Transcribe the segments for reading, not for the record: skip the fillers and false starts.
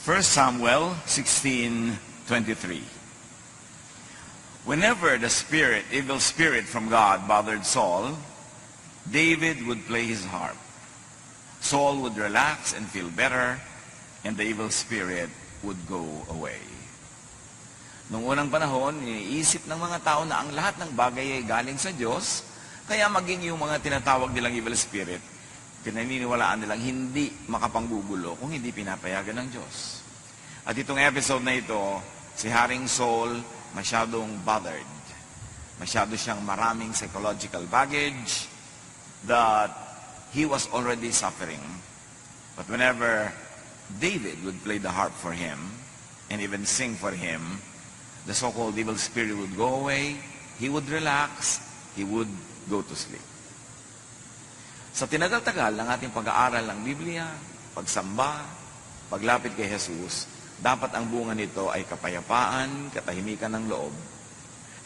1 Samuel 16:23. Whenever the evil spirit from God bothered Saul, David would play his harp. Saul would relax and feel better, and the evil spirit would go away. Noong unang panahon, iniisip ng mga tao na ang lahat ng bagay ay galing sa Diyos, kaya maging yung mga tinatawag nilang evil spirit, pinaniniwalaan nilang hindi makapanggugulo kung hindi pinapayagan ng Diyos. At itong episode na ito, si Haring Saul masyadong bothered. Masyado siyang maraming psychological baggage that he was already suffering. But whenever David would play the harp for him and even sing for him, the so-called evil spirit would go away, he would relax, he would go to sleep. Sa tinagal-tagal ng ating pag-aaral ng Biblia, pagsamba, paglapit kay Jesus, dapat ang bunga nito ay kapayapaan, katahimikan ng loob.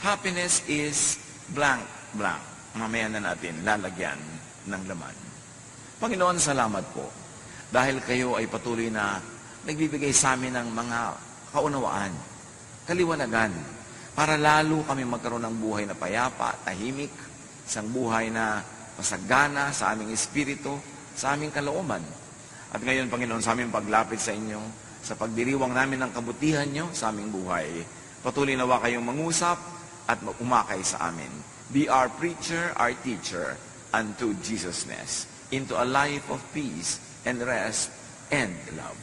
Happiness is blank, blank. Mamaya na natin lalagyan ng laman. Panginoon, salamat po. Dahil kayo ay patuloy na nagbibigay sa amin ng mga kaunawaan, kaliwanagan, para lalo kami magkaroon ng buhay na payapa, tahimik, isang buhay na masagana sa aming espiritu, sa aming kalooban. At ngayon, Panginoon, sa aming paglapit sa inyo, sa pagdiriwang namin ng kabutihan nyo sa aming buhay, patuloy nawa kayong mangusap at umakay sa amin. Be our preacher, our teacher, unto Jesusness, into a life of peace and rest and love.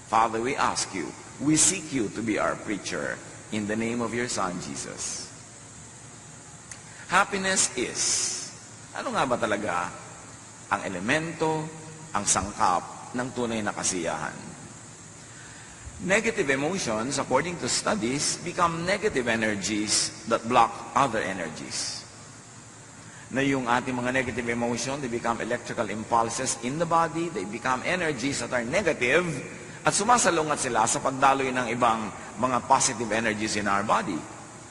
Father, we ask you, we seek you to be our preacher in the name of your Son, Jesus. Happiness is, ano nga ba talaga ang elemento, ang sangkap ng tunay na kasiyahan? Negative emotions, according to studies, become negative energies that block other energies. Na yung ating mga negative emotion, they become electrical impulses in the body, they become energies that are negative, at sumasalungat sila sa pagdaloy ng ibang mga positive energies in our body.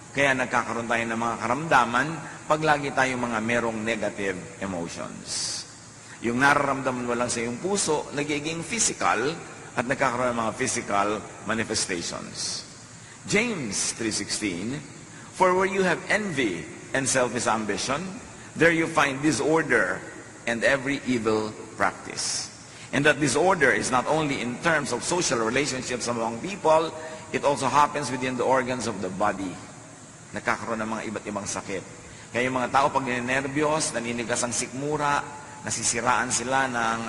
Kaya nagkakaroon tayo ng mga karamdaman pag lagi tayong mga merong negative emotions. Yung nararamdaman mo lang sa iyong puso, nagiging physical, at nagkakaroon ng mga physical manifestations. James 3:16, for where you have envy and selfish ambition, there you find disorder and every evil practice. And that disorder is not only in terms of social relationships among people, it also happens within the organs of the body. Nagkakaroon ng mga iba't ibang sakit. Kaya yung mga tao pag ninenervyos, naninigas ang sikmura, nasisiraan sila ng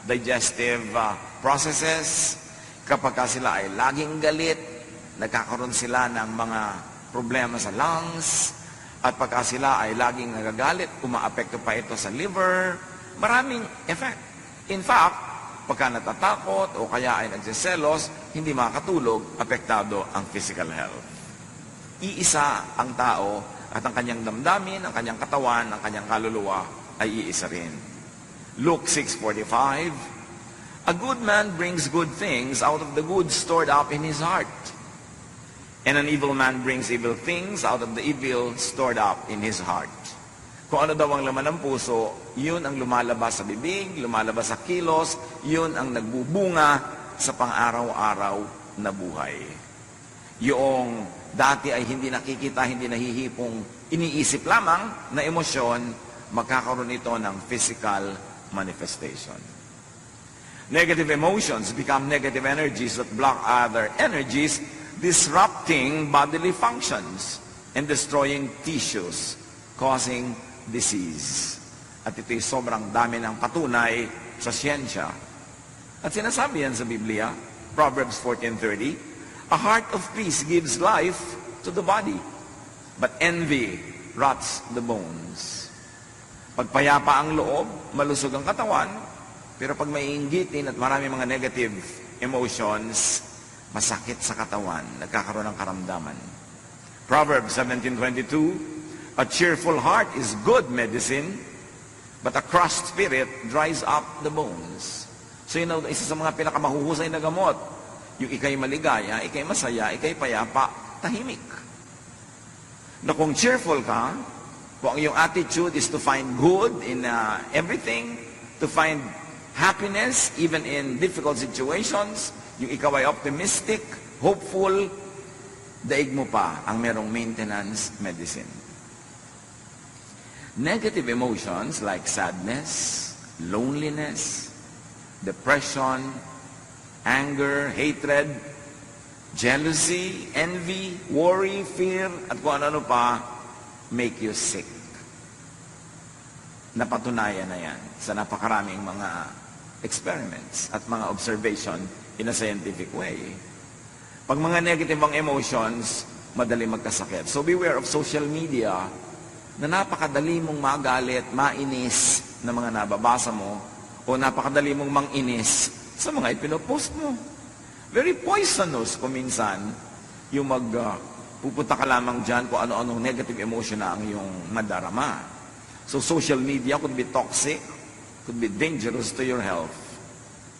digestive processes. Kapag sila ay laging galit, nagkakaroon sila ng mga problema sa lungs. At pagka sila ay laging nagagalit, umaapekto pa ito sa liver. Maraming effect. In fact, pagka natatakot o kaya ay nagsiselos, hindi makakatulog, apektado ang physical health. Iisa ang tao at ang kanyang damdamin, ang kanyang katawan, ang kanyang kaluluwa ay iisa rin. Luke 6:45, a good man brings good things out of the good stored up in his heart. And an evil man brings evil things out of the evil stored up in his heart. Kung ano daw ang laman ng puso, yun ang lumalabas sa bibig, lumalabas sa kilos, yun ang nagbubunga sa pang-araw-araw na buhay. Yung dati ay hindi nakikita, hindi nahihipong iniisip lamang na emosyon, magkakaroon ito ng physical manifestation. Negative emotions become negative energies that block other energies, disrupting bodily functions and destroying tissues, causing disease. At ito'y sobrang dami ng patunay sa siyensya. At sinasabi yan sa Biblia, Proverbs 14:30, a heart of peace gives life to the body, but envy rots the bones. Pagpayapa ang loob, malusog ang katawan, pero pag may inggitin at marami mga negative emotions, masakit sa katawan, nagkakaroon ng karamdaman. Proverbs 17:22, a cheerful heart is good medicine, but a crushed spirit dries up the bones. So yun, isa sa mga pinakamahuhusay na gamot, yung ikay maligaya, ikay masaya, ikay payapa, tahimik. Na kung cheerful ka, kung ang iyong attitude is to find good in everything, to find happiness even in difficult situations, Yung ikaw ay optimistic, hopeful, daig mo pa ang merong maintenance medicine. Negative emotions like sadness, loneliness, depression, anger, hatred, jealousy, envy, worry, fear, at kung ano-ano pa, make you sick. Napatunayan na yan sa napakaraming mga experiments at mga observation in a scientific way. Pag mga negative ang emotions, madali magkasakit. So beware of social media na napakadali mong magalit, mainis na mga nababasa mo o napakadali mong manginis sa mga ipinopost mo. Very poisonous kung minsan yung pupunta ka lamang dyan kung ano-anong negative emotion na ang iyong madarama. So social media could be toxic, could be dangerous to your health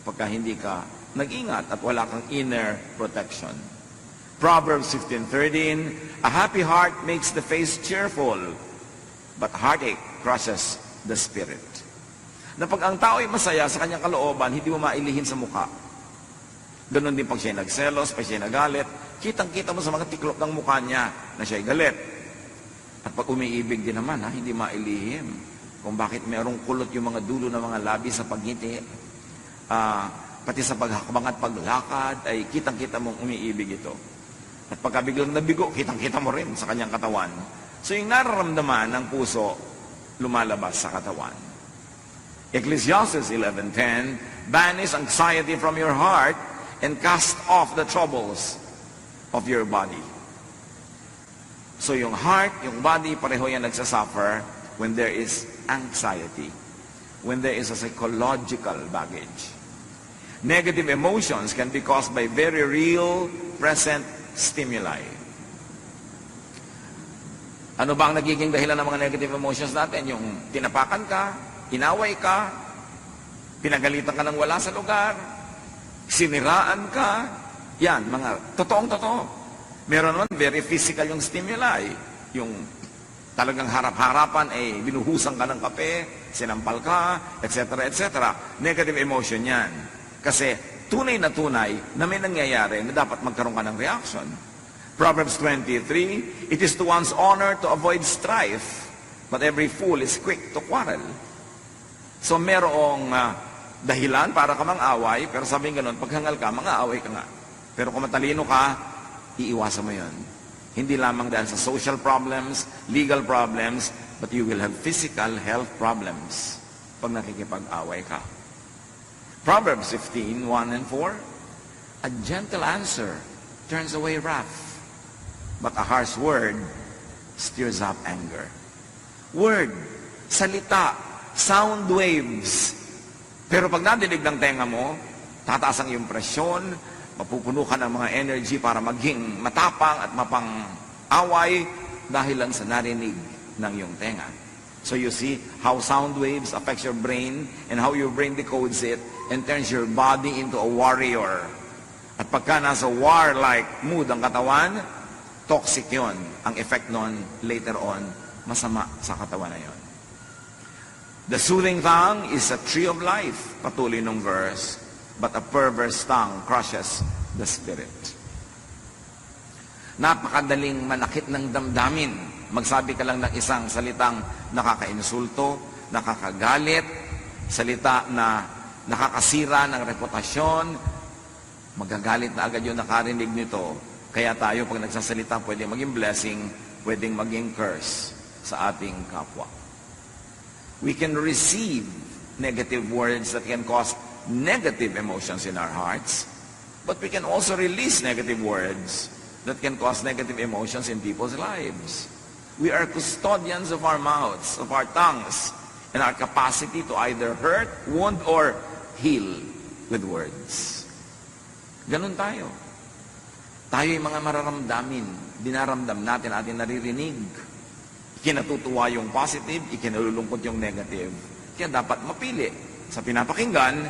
pagka hindi ka nag-ingat at wala kang inner protection. Proverbs 15:13, a happy heart makes the face cheerful, but heartache crushes the spirit. Na pag ang tao ay masaya sa kanyang kalooban, hindi mo mailihin sa mukha. Ganon din pag siya nagselos, pag siya nagalit, kitang-kita mo sa mga tiklop ng mukha niya na siya ay galit. At pag umiibig din naman, hindi mailihim kung bakit merong kulot yung mga dulo ng mga labi sa pagngiti. Pati sa paghakbang at paglakad, ay kitang-kita mong umiibig ito. At pagka biglang nabigo, kitang-kita mo rin sa kanyang katawan. So yung nararamdaman ng puso, lumalabas sa katawan. Ecclesiastes 11:10, banish anxiety from your heart and cast off the troubles of your body. So yung heart, yung body, pareho yan nagsasuffer when there is anxiety, when there is a psychological baggage. Negative emotions can be caused by very real, present stimuli. Ano ba ang nagiging dahilan ng mga negative emotions natin? Yung tinapakan ka, inaway ka, pinagalitan ka ng wala sa lugar, siniraan ka, yan, mga totoong-totoo. Meron naman, very physical yung stimuli. Yung talagang harap-harapan, binuhusan ka ng kape, sinampal ka, etc., etc. Negative emotion yan. Kasi tunay na may nangyayari na dapat magkaroon ka ng reaction. Proverbs 23, it is to one's honor to avoid strife, but every fool is quick to quarrel. So merong dahilan para ka mang-away, pero sabihin ganun, paghangal ka, mang-aaway ka nga. Pero kung matalino ka, iiwasan mo yun. Hindi lamang dahil sa social problems, legal problems, but you will have physical health problems pag nakikipag-away ka. Proverbs 15:1 and 4, a gentle answer turns away wrath, but a harsh word stirs up anger. Word, salita, sound waves. Pero pag nadinig ng tenga mo, tataas ang iyong presyon, mapupuno ka ng mga energy para maging matapang at mapang-away dahil lang sa narinig ng iyong tenga. So you see how sound waves affects your brain and how your brain decodes it and turns your body into a warrior. At pagka nasa war-like mood ang katawan, toxic yon. Ang effect nun, later on, masama sa katawan na yon. The soothing tongue is a tree of life, patuloy nung verse, but a perverse tongue crushes the spirit. Napakadaling manakit ng damdamin. Magsabi ka lang ng isang salitang nakaka-insulto, nakakagalit, salita na nakakasira ng reputasyon, magagalit na agad yung nakarinig nito. Kaya tayo, pag nagsasalita, pwedeng maging blessing, pwedeng maging curse sa ating kapwa. We can receive negative words that can cause negative emotions in our hearts, but we can also release negative words that can cause negative emotions in people's lives. We are custodians of our mouths, of our tongues, and our capacity to either hurt, wound, or heal with words. Ganun tayo. Tayo yung mga mararamdamin, dinaramdam natin, ating naririnig. Ikinatutuwa yung positive, ikinalulungkot yung negative. Kaya dapat mapili sa pinapakinggan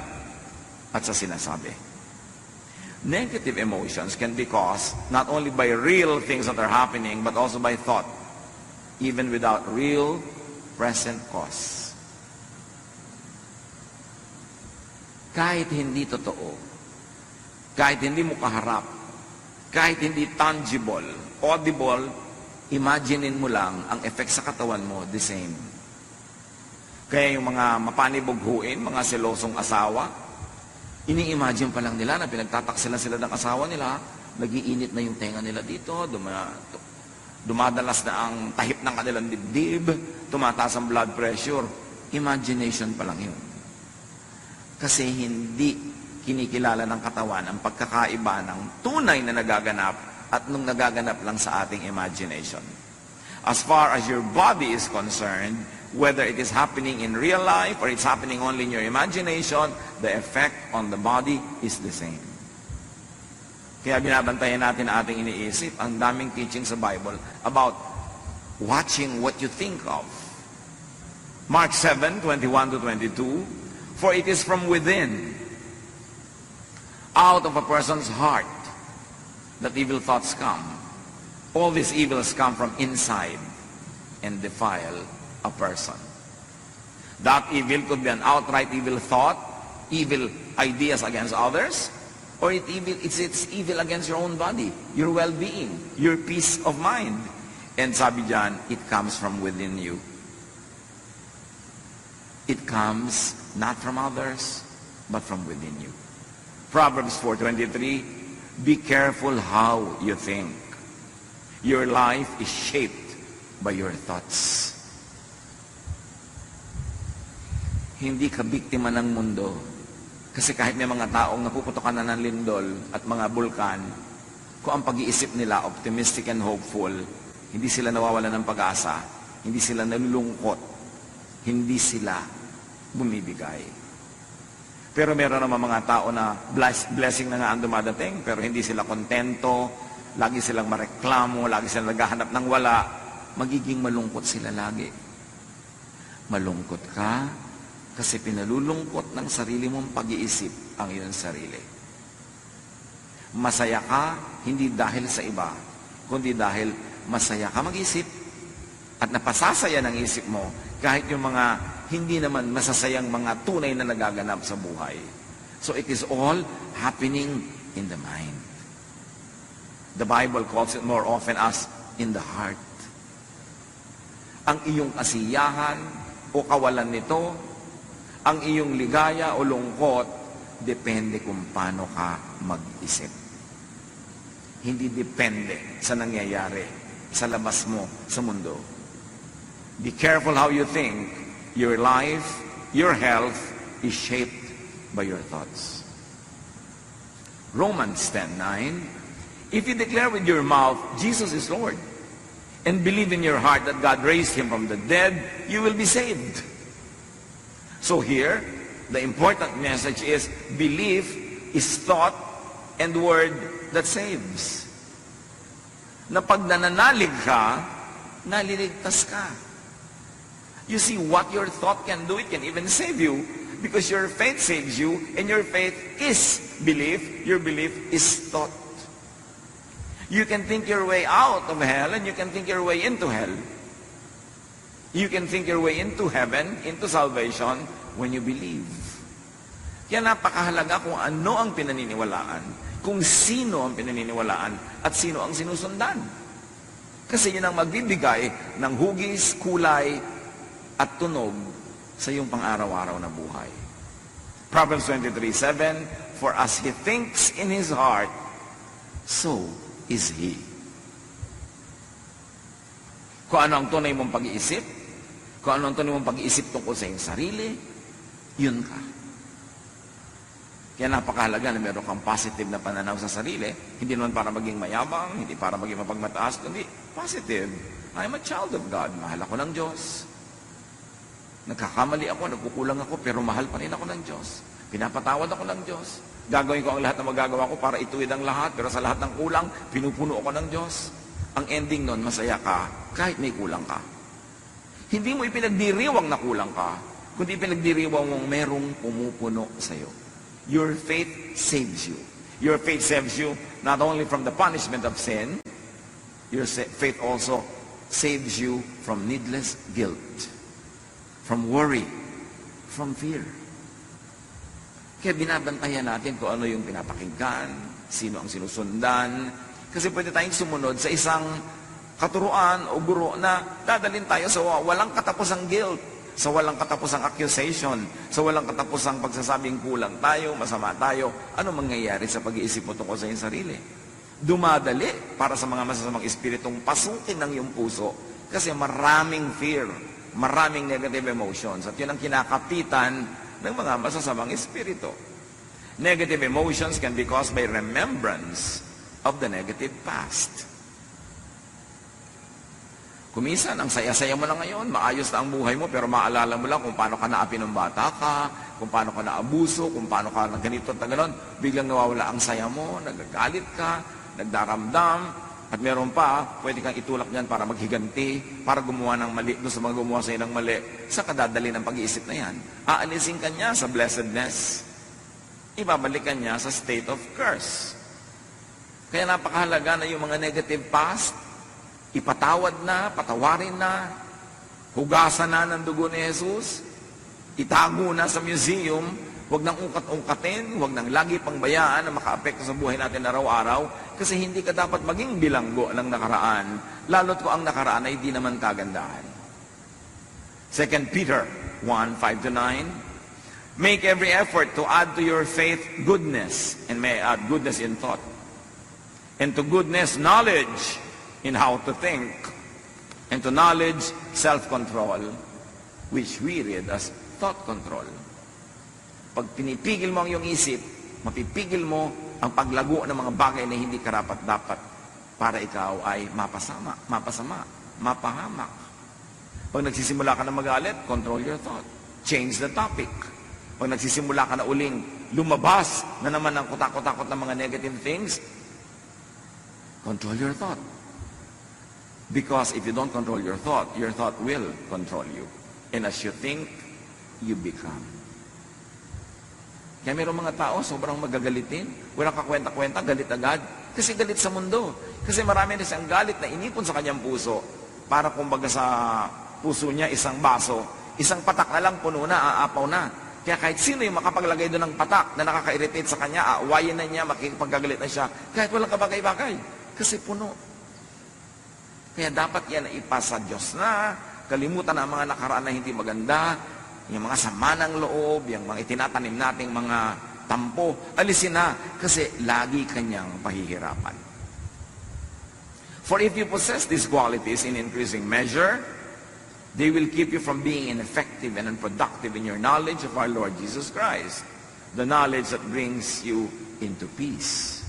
at sa sinasabi. Negative emotions can be caused not only by real things that are happening, but also by thought, even without real present cause. Kahit hindi totoo, kahit hindi mo kaharap, kahit hindi tangible, audible, imaginein mo lang ang effect sa katawan mo, the same. Kaya yung mga mapanibughuin, mga selosong asawa, ini-imagine pa lang nila na pinagtataksilan sila ng asawa nila, nagiinit na yung tenga nila dito, dumadalas na ang tahip ng kanilang dibdib, tumataas ang blood pressure. Imagination pa lang yun. Kasi hindi kinikilala ng katawan ang pagkakaiba ng tunay na nagaganap at nung nagaganap lang sa ating imagination. As far as your body is concerned, whether it is happening in real life or it's happening only in your imagination, the effect on the body is the same. Kaya binabantayan natin ang ating iniisip. Ang daming teaching sa Bible about watching what you think of. Mark 7:21 to 22, for it is from within, out of a person's heart, that evil thoughts come. All these evils come from inside and defile a person. That evil could be an outright evil thought, evil ideas against others, or it's evil against your own body, your well-being, your peace of mind. And sabi dyan, it comes from within you. It comes not from others, but from within you. Proverbs 4:23, be careful how you think. Your life is shaped by your thoughts. Hindi ka biktima ng mundo. Kasi kahit may mga taong napuputokan na ng lindol at mga bulkan, kung ang pag-iisip nila optimistic and hopeful, hindi sila nawawalan ng pag-asa, hindi sila nalulungkot, hindi sila bumibigay. Pero meron naman mga tao na blessing na nga ang dumadating, pero hindi sila kontento, lagi silang mareklamo, lagi silang naghahanap ng wala, magiging malungkot sila lagi. Malungkot ka kasi pinalulungkot ng sarili mong pag-iisip ang iyong sarili. Masaya ka, hindi dahil sa iba, kundi dahil masaya ka mag-isip at napasasaya ng isip mo kahit yung mga hindi naman masasayang mga tunay na nagaganap sa buhay. So it is all happening in the mind. The Bible calls it more often as in the heart. Ang iyong kasiyahan o kawalan nito, ang iyong ligaya o lungkot, depende kung paano ka mag-isip. Hindi depende sa nangyayari sa labas mo sa mundo. Be careful how you think. Your life, your health is shaped by your thoughts. Romans 10:9, if you declare with your mouth, Jesus is Lord, and believe in your heart that God raised Him from the dead, you will be saved. So here, the important message is, belief is thought and word that saves. Na pag nananalig ka, naliligtas ka. You see, what your thought can do, it can even save you. Because your faith saves you, and your faith is belief. Your belief is thought. You can think your way out of hell, and you can think your way into hell. You can think your way into heaven, into salvation, when you believe. Kaya napakahalaga kung ano ang pinaniniwalaan, kung sino ang pinaniniwalaan, at sino ang sinusundan. Kasi yun ang magbibigay ng hugis, kulay, at tunog sa iyong pang-araw-araw na buhay. Proverbs 23:7, for as he thinks in his heart, so is he. Kung ano ang tunay mong pag-iisip, kung ano ang tunay mong pag-iisip tungkol sa iyong sarili, yun ka. Kaya napakahalaga na meron kang positive na pananaw sa sarili, hindi naman para maging mayabang, hindi para maging mapagmataas, kundi positive. I'm a child of God, mahal ako ng Diyos. Nagkakamali ako, nagkukulang ako, pero mahal pa rin ako ng Diyos. Pinapatawad ako ng Diyos. Gagawin ko ang lahat na magagawa ko para ituwid ang lahat, pero sa lahat ng kulang, pinupuno ako ng Diyos. Ang ending nun, masaya ka, kahit may kulang ka. Hindi mo ipinagdiriwang na kulang ka, kundi ipinagdiriwang mong merong pumupuno sa'yo. Your faith saves you. Your faith saves you not only from the punishment of sin, your faith also saves you from needless guilt, from worry, from fear. Kaya binabantayan natin kung ano yung pinapakinggan, sino ang sinusundan. Kasi pwede tayong sumunod sa isang katuruan o guro na dadalhin tayo sa walang katapusang guilt, sa walang katapusang accusation, sa walang katapusang pagsasabing kulang tayo, masama tayo. Ano mangyayari sa pag-iisip mo tungkol sa iyong sarili? Dumadali para sa mga masasamang espiritong pasukin ng iyong puso kasi maraming fear, maraming negative emotions at yun ang kinakapitan ng mga masasamang espiritu. Negative emotions can be caused by remembrance of the negative past. Kuminsan, ang saya-saya mo na ngayon, maayos na ang buhay mo, pero maalala mo lang kung paano ka naapi ng bata ka, kung paano ka naabuso, kung paano ka na ganito at gano'n, biglang nawawala ang saya mo, nagagalit ka, nagdaramdam, at meron pa, pwede kang itulak niyan para maghiganti, para gumawa ng mali, doon sa mga gumawa sa'yo ng mali, sa kadadali ng pag-iisip na yan. Aalisin ka niya sa blessedness. Ibabalikan niya sa state of curse. Kaya napakahalaga na yung mga negative past, ipatawad na, patawarin na, hugasan na ng dugo ni Jesus, itago na sa museum, huwag nang ungkat-ungkatin, huwag nang lagi pang bayaan na makaapekto sa buhay natin araw-araw, kasi hindi ka dapat maging bilanggo ng nakaraan, lalo't kung ang nakaraan ay di naman kagandahan. 2 Peter 1:5-9, make every effort to add to your faith goodness, and may add goodness in thought, and to goodness knowledge in how to think, and to knowledge self-control, which we read as thought control. Pag pinipigil mo ang iyong isip, mapipigil mo ang paglago ng mga bagay na hindi karapat-dapat para ikaw ay mapasama, mapahamak. Pag nagsisimula ka na magalit, control your thought. Change the topic. Pag nagsisimula ka na uling lumabas na naman ang kutakot-takot ng mga negative things, control your thought. Because if you don't control your thought will control you. And as you think, you become. Kaya mayroong mga tao, sobrang magagalitin. Walang kakwenta-kwenta, galit agad. Kasi galit sa mundo. Kasi marami na siyang galit na inipon sa kanyang puso. Para kumbaga sa puso niya, isang baso. Isang patak na lang, puno na, aapaw na. Kaya kahit sino yung makapaglagay doon ng patak na nakaka-irritate sa kanya, aawayin na niya, makikipagagalit na siya. Kahit walang kabagay-bagay. Kasi puno. Kaya dapat yan na ipasa Diyos na. Kalimutan na ang mga nakaraan na hindi maganda. Yung mga sama ng loob, yung mga itinatanim nating mga tampo, alisin na kasi lagi kanyang pahihirapan. For if you possess these qualities in increasing measure, they will keep you from being ineffective and unproductive in your knowledge of our Lord Jesus Christ, the knowledge that brings you into peace.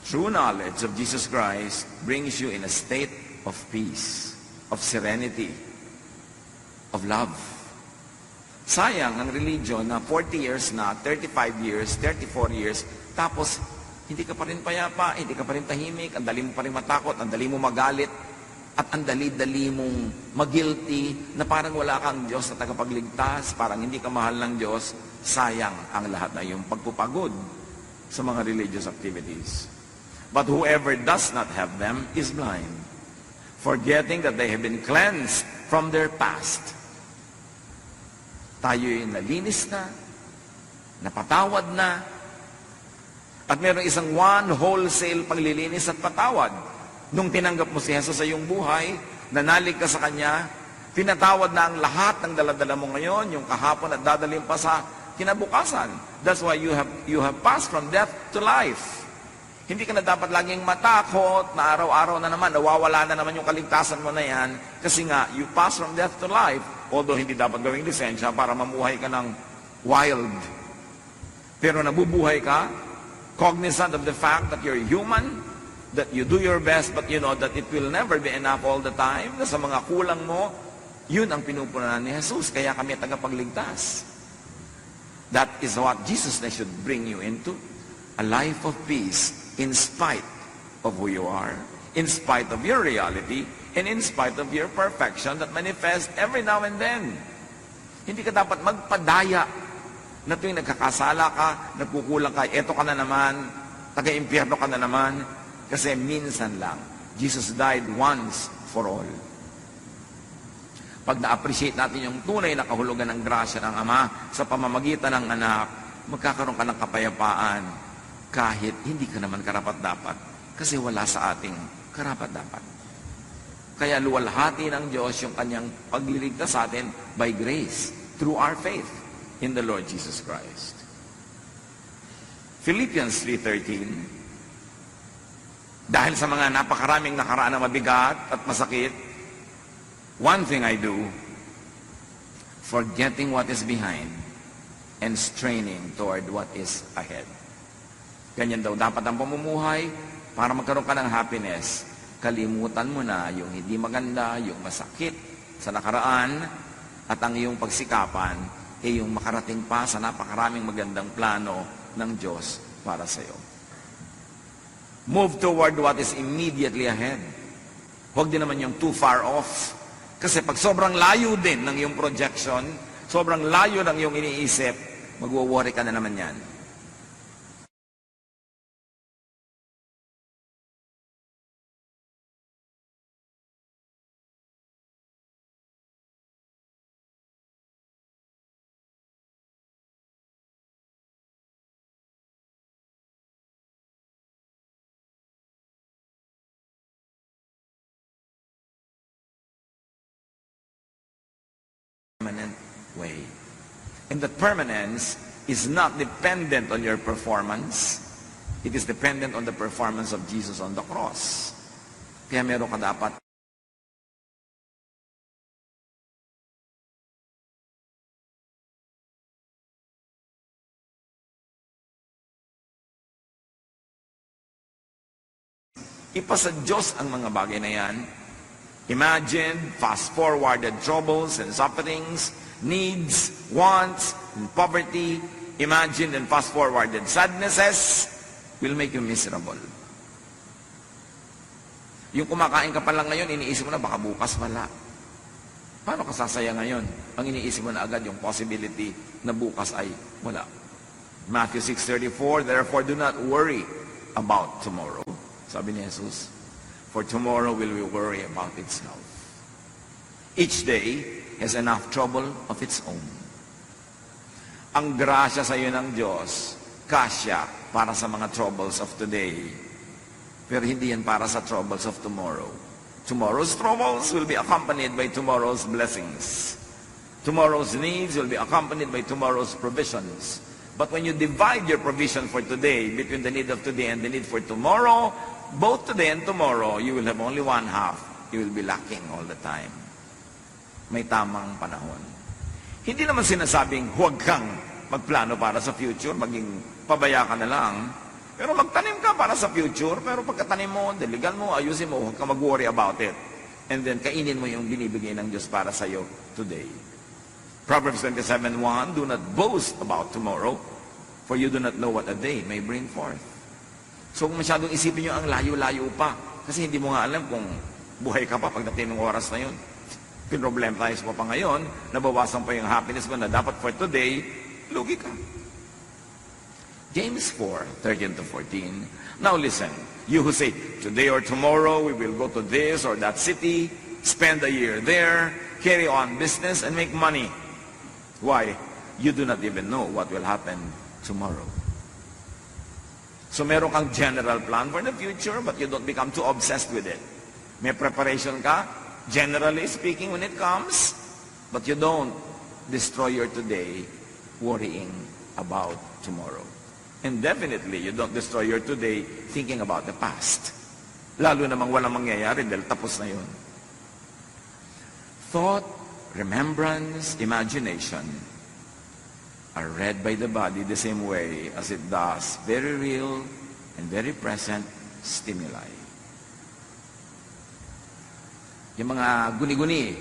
True knowledge of Jesus Christ brings you in a state of peace, of serenity, of love. Sayang ang religion na 40 years na, 35 years, 34 years, tapos hindi ka pa rin payapa, hindi ka pa rin tahimik, ang dali mo pa rin matakot, ang dali mo magalit, at ang dali-dali mong mag-guilty na parang wala kang Diyos na tagapagligtas, parang hindi ka mahal ng Diyos. Sayang ang lahat na yung pagpupagod sa mga religious activities. But whoever does not have them is blind, forgetting that they have been cleansed from their past. Tayo'y nalinis na, napatawad na, at mayroong isang one wholesale paglilinis at patawad. Nung tinanggap mo si Jesus sa iyong buhay, nanalig ka sa Kanya, pinatawad na ang lahat ng daladala mo ngayon, yung kahapon at dadalhin pa sa kinabukasan. That's why you have passed from death to life. Hindi ka na dapat laging matakot na araw-araw na naman, nawawala na naman yung kaligtasan mo na yan, kasi nga, you pass from death to life, although hindi dapat gawing lisensya para mamuhay ka ng wild. Pero nabubuhay ka, cognizant of the fact that you're human, that you do your best, but you know that it will never be enough all the time, na sa mga kulang mo, yun ang pinupunan ni Jesus, kaya kami tagapagligtas. That is what Jesus should bring you into, a life of peace, in spite of who you are, in spite of your reality, and in spite of your perfection that manifests every now and then. Hindi ka dapat magpadaya na tuwing nagkakasala ka, nagkukulang ka, eto ka na naman, taga-impyerno ka na naman, kasi minsan lang. Jesus died once for all. Pag na-appreciate natin yung tunay na kahulugan ng grasya ng Ama sa pamamagitan ng anak, magkakaroon ka ng kapayapaan kahit hindi ka naman karapat-dapat kasi wala sa ating karapat-dapat. Kaya luwalhati ng Diyos yung kanyang pagliligtas sa atin by grace through our faith in the Lord Jesus Christ. Philippians 3:13, dahil sa mga napakaraming nakaraan na mabigat at masakit, one thing I do, forgetting what is behind and straining toward what is ahead. Ganyan daw dapat ang pamumuhay para magkaroon ka ng happiness. Kalimutan mo na yung hindi maganda, yung masakit sa nakaraan, at ang iyong pagsikapan ay yung makarating pa sa napakaraming magandang plano ng Diyos para sa iyo. Move toward what is immediately ahead. Huwag din naman yung too far off. Kasi pag sobrang layo din ng iyong projection, sobrang layo ng iyong iniisip, magwo-worry ka na naman yan. Permanent way. And that permanence is not dependent on your performance. It is dependent on the performance of Jesus on the cross. Kaya meron ka dapat ipasa Diyos ang mga bagay na yan. Imagine, fast-forwarded troubles and sufferings, needs, wants, and poverty. Imagine and fast-forwarded sadnesses will make you miserable. Yung kumakain ka pa lang ngayon, iniisip mo na baka bukas wala. Paano ka sasaya ngayon? Ang iniisip mo na agad yung possibility na bukas ay wala. Matthew 6:34, therefore do not worry about tomorrow. Sabi ni Jesus, for tomorrow will we worry about itself. Each day has enough trouble of its own. Ang grasya sa iyo ng Diyos, kasya para sa mga troubles of today. Pero hindi yan para sa troubles of tomorrow. Tomorrow's troubles will be accompanied by tomorrow's blessings. Tomorrow's needs will be accompanied by tomorrow's provisions. But when you divide your provision for today between the need of today and the need for tomorrow, both today and tomorrow, you will have only one half. You will be lacking all the time. May tamang panahon. Hindi naman sinasabing huwag kang magplano para sa future, maging pabaya ka na lang. Pero magtanim ka para sa future, pero pagkatanim mo, diligan mo, ayusin mo, huwag ka mag-worry about it. And then kainin mo yung binibigay ng Diyos para sa iyo today. Proverbs 27:1, do not boast about tomorrow, for you do not know what a day may bring forth. So kung masyadong isipin nyo ang layo-layo pa, kasi hindi mo nga alam kung buhay ka pa pagdating ng oras na yun. Pinroblem tayo sa pa ngayon, nabawasan pa yung happiness mo na dapat for today, lugi ka. James 4:13-14. Now listen, you who say, today or tomorrow we will go to this or that city, spend a year there, carry on business and make money. Why? You do not even know what will happen tomorrow. So meron kang general plan for the future, but you don't become too obsessed with it. May preparation ka, generally speaking, when it comes, but you don't destroy your today worrying about tomorrow. And definitely, you don't destroy your today thinking about the past. Lalo namang walang mangyayari dahil tapos na yun. Thought, remembrance, imagination are read by the body the same way as it does very real and very present stimuli. Yung mga guni-guni,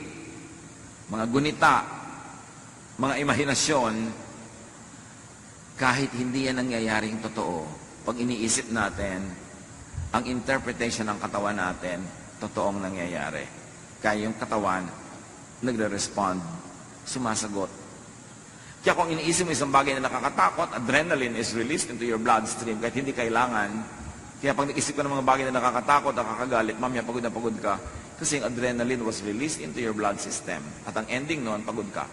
mga gunita, mga imahinasyon, kahit hindi yan nangyayaring totoo, pag iniisip natin, ang interpretation ng katawan natin, totoong nangyayari. Kaya yung katawan, nagre-respond, sumasagot. Kaya kung iniisip mo isang bagay na nakakatakot, adrenaline is released into your bloodstream kahit hindi kailangan, Kaya pag nag-isip ka ng mga bagay na nakakatakot, nakakagalit, mamaya pagod na pagod ka. Kasi yung adrenaline was released into your blood system. At ang ending nun, pagod ka.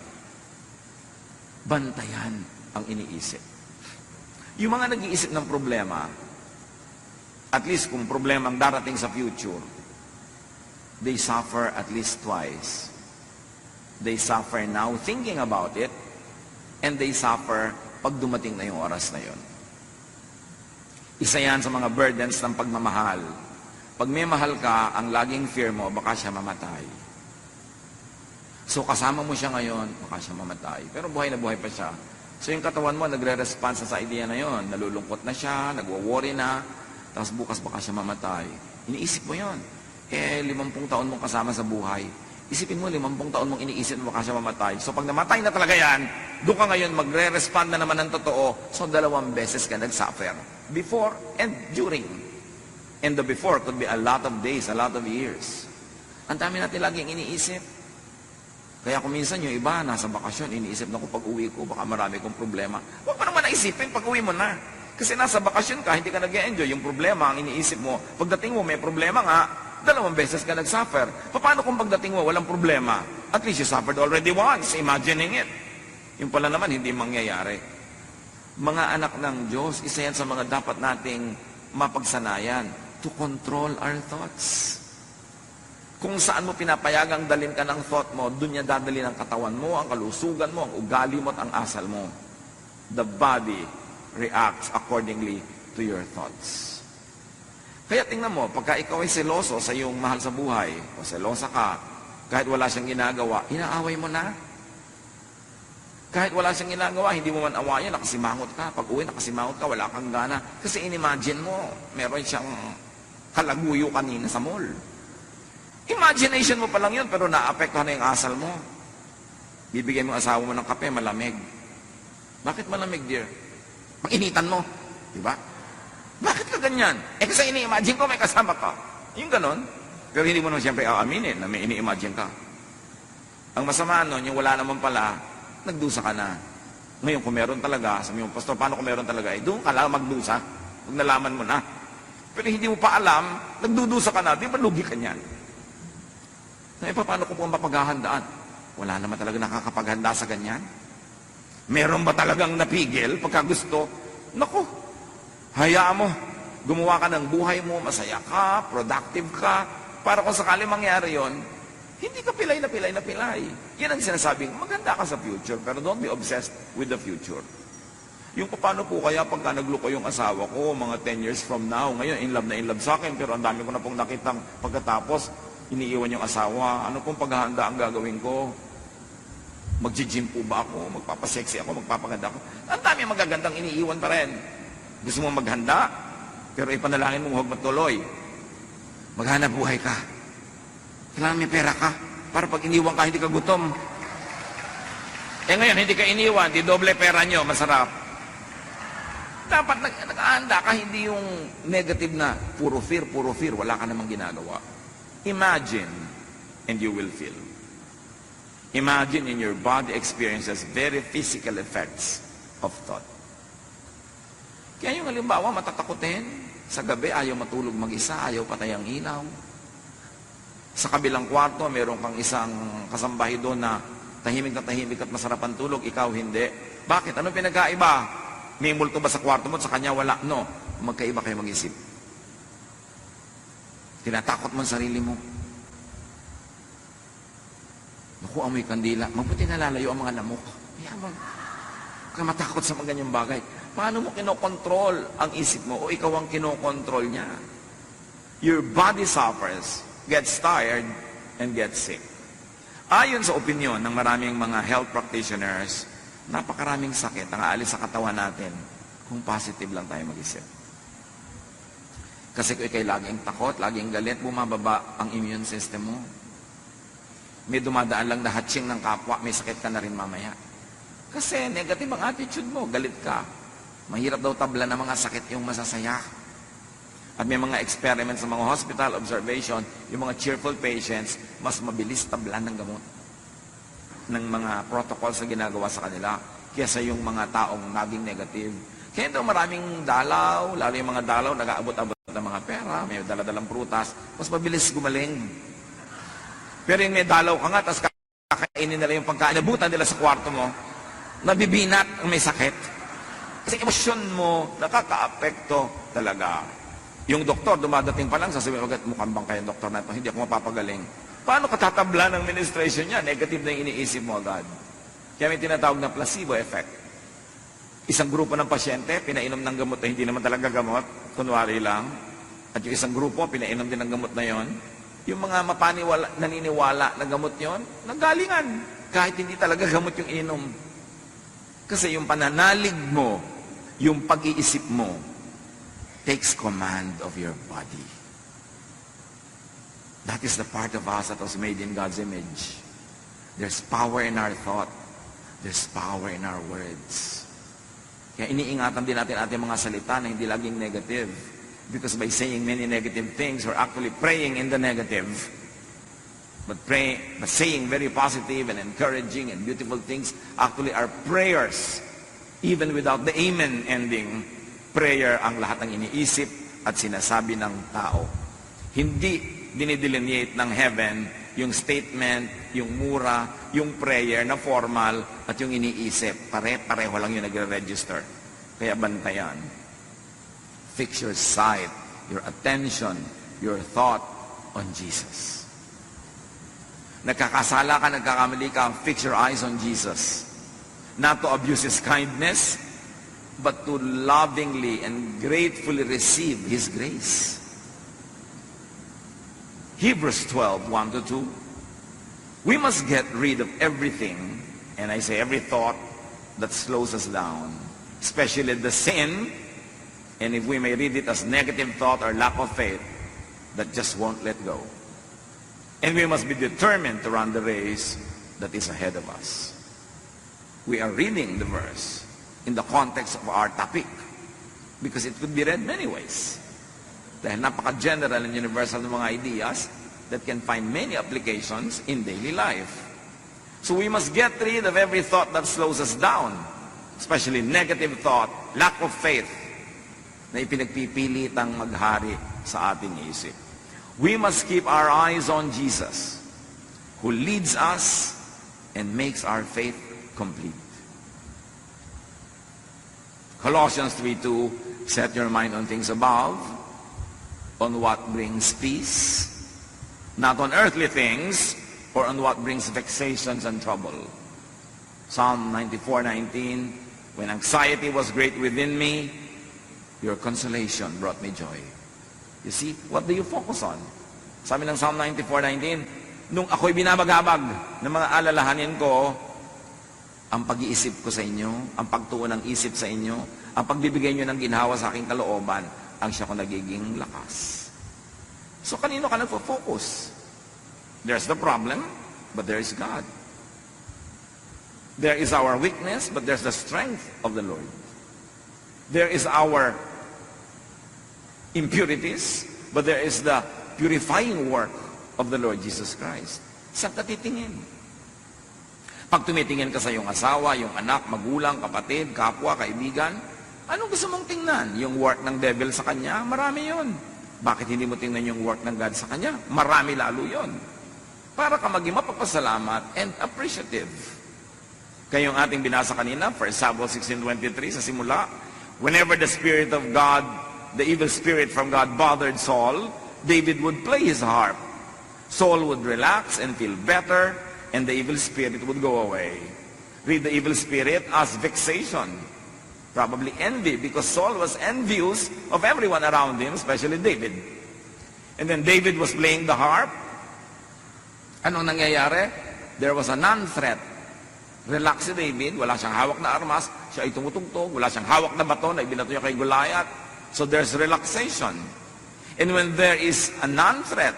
Bantayan ang iniisip. Yung mga nag-iisip ng problema, at least kung problema ang darating sa future, they suffer at least twice. They suffer now thinking about it, and they suffer pag dumating na yung oras na yun. Isa yan sa mga burdens ng pagmamahal. Pag may mahal ka, ang laging fear mo, baka siya mamatay. So kasama mo siya ngayon, baka siya mamatay. Pero buhay na buhay pa siya. So yung katawan mo, nagre-response sa idea na yon. Nalulungkot na siya, nagwo-worry na, tapos bukas baka siya mamatay. Iniisip mo yon. 50 taon mong kasama sa buhay. Isipin mo, 50 taon mong iniisip mo baka siya mamatay. So pag namatay na talaga yan, doon ka ngayon magre-respond na naman ng totoo. So 2 beses ka nag-suffer. Before and during. And the before could be a lot of days, a lot of years. Ang dami natin laging iniisip. Kaya kung minsan yung iba, nasa bakasyon, iniisip na ko pag uwi ko, baka marami kong problema. Huwag mo naman naisipin pag uwi mo na. Kasi nasa bakasyon ka, hindi ka nag-enjoy. Yung problema, ang iniisip mo, pagdating mo may problema nga, 2 beses ka nag-suffer. Paano kung pagdating mo walang problema? At least you suffered already once, imagining it. Yung pala naman, hindi mangyayari. Mga anak ng Diyos, isa yan sa mga dapat nating mapagsanayan to control our thoughts. Kung saan mo pinapayagang dalhin ka ng thought mo, doon niya dadalhin ang katawan mo, ang kalusugan mo, ang ugali mo at ang asal mo. The body reacts accordingly to your thoughts. Kaya tingnan mo, pagka ikaw ay seloso sa iyong mahal sa buhay, o selosa ka, kahit wala siyang ginagawa, inaaway mo na. Kahit wala siyang ginagawa, hindi mo man awayan, nakasimangot ka. Pag uwi, nakasimangot ka, wala kang gana. Kasi inimagine mo, meron siyang kalaguyo kanina sa mall. Imagination mo pa lang yun, pero naapektuhan na yung asal mo. Bibigyan mo asawa mo ng kape, malamig. Bakit malamig, dear? Pag-initan mo. Diba? Bakit ka ganyan? Kasi ini-imagine ko may kasama ka. Yung ganon. Pero hindi mo naman siyempre aaminin na may ini-imagine ka. Ang masama nun, yung wala naman pala, nagdusa ka na. Ngayon, kung meron talaga, sabi mo, Pastor, paano kung meron talaga? Doon ka lang magdusa. Pag nalaman mo na. Pero hindi mo pa alam, nagdudusa ka na, di ba lugi ka niyan? Paano ko pong mapaghahandaan? Wala naman talaga nakakapaghanda sa ganyan. Meron ba talagang napigil pagka gusto? Naku, hayaan mo. Gumawa ka ng buhay mo, masaya ka, productive ka, para kung sakali mangyari yon, hindi ka pilay na pilay na pilay. Yan ang sinasabing, maganda ka sa future, pero don't be obsessed with the future. Yung paano po kaya pagka nagluko yung asawa ko, mga 10 years from now, ngayon in love sa akin, pero ang dami ko na pong nakitang pagkatapos, iniiwan yung asawa, ano pong paghahanda ang gagawin ko? Mag-gym po ba ako? Magpapasexy ako? Magpapaganda ako? Ang dami magagandang iniiwan pa rin. Gusto mo maghanda? Pero ipanalangin mo huwag matuloy. Maghanap buhay ka. Kailangan may pera ka. Para pag iniwan ka, hindi ka gutom. Ngayon, hindi ka iniwan, di doble pera nyo, masarap. Dapat nag-aanda ka, hindi yung negative na puro fear, wala ka namang ginagawa. Imagine, and you will feel. Imagine in your body experiences very physical effects of thought. Kaya yung halimbawa, matatakotin, sa gabi ayaw matulog mag-isa, ayaw patay ang ilaw. Sa kabilang kwarto, meron kang isang kasambahay doon na tahimik at masarap ang tulog, ikaw hindi. Bakit? Anong pinagkaiba? May multo ba sa kwarto mo at sa kanya wala? No. Magkaiba kayo mag-isip. Tinatakot mo ang sarili mo. Naku, amoy kandila. Mabuti nalalayo ang mga lamok. Mayabang. Huwag ka matakot sa mga ganyang bagay. Paano mo kinokontrol ang isip mo o ikaw ang kinokontrol niya? Your body suffers, gets tired, and gets sick. Ayon sa opinion ng maraming mga health practitioners, napakaraming sakit ang aalis sa katawan natin kung positive lang tayo mag-isip. Kasi kung ikay laging takot, laging galit, bumababa ang immune system mo. May dumadaan lang na hatching ng kapwa, may sakit ka na rin mamaya. Kasi negative ang attitude mo, galit ka. Mahirap daw tabla ng mga sakit yung masasaya. At may mga experiments sa mga hospital observation, yung mga cheerful patients, mas mabilis tablan ng gamot ng mga protocols na ginagawa sa kanila kaysa yung mga taong naging negative. Kaya daw maraming dalaw, lalo yung mga dalaw nag-aabot-abot ng mga pera, may daladalang prutas, mas mabilis gumaling. Pero yung may dalaw ka nga, tapos kakainin nila yung pagkain, nabutan nila sa kwarto mo, nabibinat ang may sakit. Kasi emosyon mo, nakaka-apekto talaga. Yung doktor, dumadating pa lang, sasabihin agad, mukhang bang kayo doktor na ito, hindi ako mapapagaling. Paano katatabla ng administration niya? Negative na yung iniisip mo agad. Kaya may tinatawag na placebo effect. Isang grupo ng pasyente, pinainom ng gamot na hindi naman talaga gamot, kunwari lang. At yung isang grupo, pinainom din ng gamot na yon. Yung mga naniniwala na gamot yon, nanggalingan. Kahit hindi talaga gamot yung inom. Kasi yung pananalig mo, yung pag-iisip mo, takes command of your body. That is the part of us that was made in God's image. There's power in our thought. There's power in our words. Kaya iniingatan din natin ating mga salita na hindi laging negative. Because by saying many negative things, we're actually praying in the negative. But saying very positive and encouraging and beautiful things actually are prayers. Even without the amen ending, prayer ang lahat ng iniisip at sinasabi ng tao. Hindi dinidelineate ng heaven yung statement, yung mura, yung prayer na formal, at yung iniisip. Pareho lang yung nagre-register. Kaya bantayan. Fix your sight, your attention, your thought on Jesus. Nagkakasala ka, nagkakamali ka, fix your eyes on Jesus. Not to abuse His kindness, but to lovingly and gratefully receive His grace. Hebrews 12, 1-2. We must get rid of everything, and I say every thought that slows us down, especially the sin, and if we may read it as negative thought or lack of faith, that just won't let go. And we must be determined to run the race that is ahead of us. We are reading the verse in the context of our topic, because it could be read many ways. Dahil napaka-general and universal ng mga ideas that can find many applications in daily life. So we must get rid of every thought that slows us down, especially negative thought, lack of faith, na ipinagpipilitang maghari sa ating isip. We must keep our eyes on Jesus, who leads us and makes our faith complete. Colossians 3:2, set your mind on things above, on what brings peace, not on earthly things, or on what brings vexations and trouble. Psalm 94:19, when anxiety was great within me, your consolation brought me joy. You see, what do you focus on? Sabi ng Psalm 94:19, nung ako'y binabagabag ng mga alalahanin ko, ang pag-iisip ko sa inyo, ang pagtuon ng isip sa inyo, ang pagbibigay nyo ng ginhawa sa aking kalooban, ang siya ko nagiging lakas. So kanino ka nagpo-focus? There's the problem, but there is God. There is our weakness, but there's the strength of the Lord. There is our impurities, but there is the purifying work of the Lord Jesus Christ. Saan ka titingin? Pag tumitingin ka sa iyong asawa, yung anak, magulang, kapatid, kapwa, kaibigan, anong gusto mong tingnan? Yung work ng devil sa kanya? Marami yun. Bakit hindi mo tingnan yung work ng God sa kanya? Marami lalo yun. Para ka maging mapagpasalamat and appreciative. Kaya yung ating binasa kanina, 1 Samuel 16:23 sa simula, whenever the Spirit of God, the evil spirit from God bothered Saul, David would play his harp. Saul would relax and feel better, and the evil spirit would go away. Read the evil spirit as vexation. Probably envy, because Saul was envious of everyone around him, especially David. And then David was playing the harp. Anong nangyayari? There was a non-threat. Relax si David, wala siyang hawak na armas, siya ay tumutugtog, wala siyang hawak na bato na ibinato niya kay Goliath. So there's relaxation. And when there is a non-threat,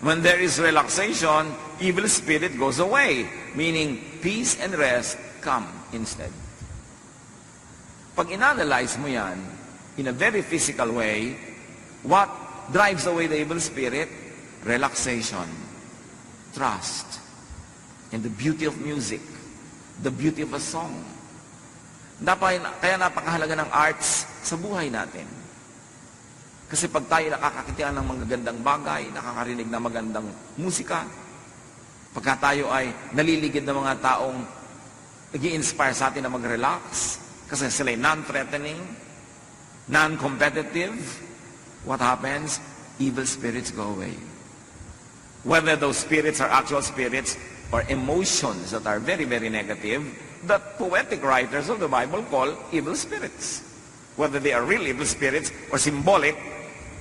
when there is relaxation, evil spirit goes away, meaning peace and rest come instead. Pag inanalyze mo yan, in a very physical way, what drives away the evil spirit? Relaxation, trust, and the beauty of music, the beauty of a song. Kaya napakahalaga ng arts sa buhay natin. Kasi pag tayo nakakakitian ng magagandang bagay, nakakarinig ng magandang musika, pagka tayo ay naliligid ng mga taong nag-i-inspire sa atin na mag-relax, kasi sila ay non-threatening, non-competitive, what happens? Evil spirits go away. Whether those spirits are actual spirits or emotions that are very, very negative, that poetic writers of the Bible call evil spirits. Whether they are real evil spirits or symbolic,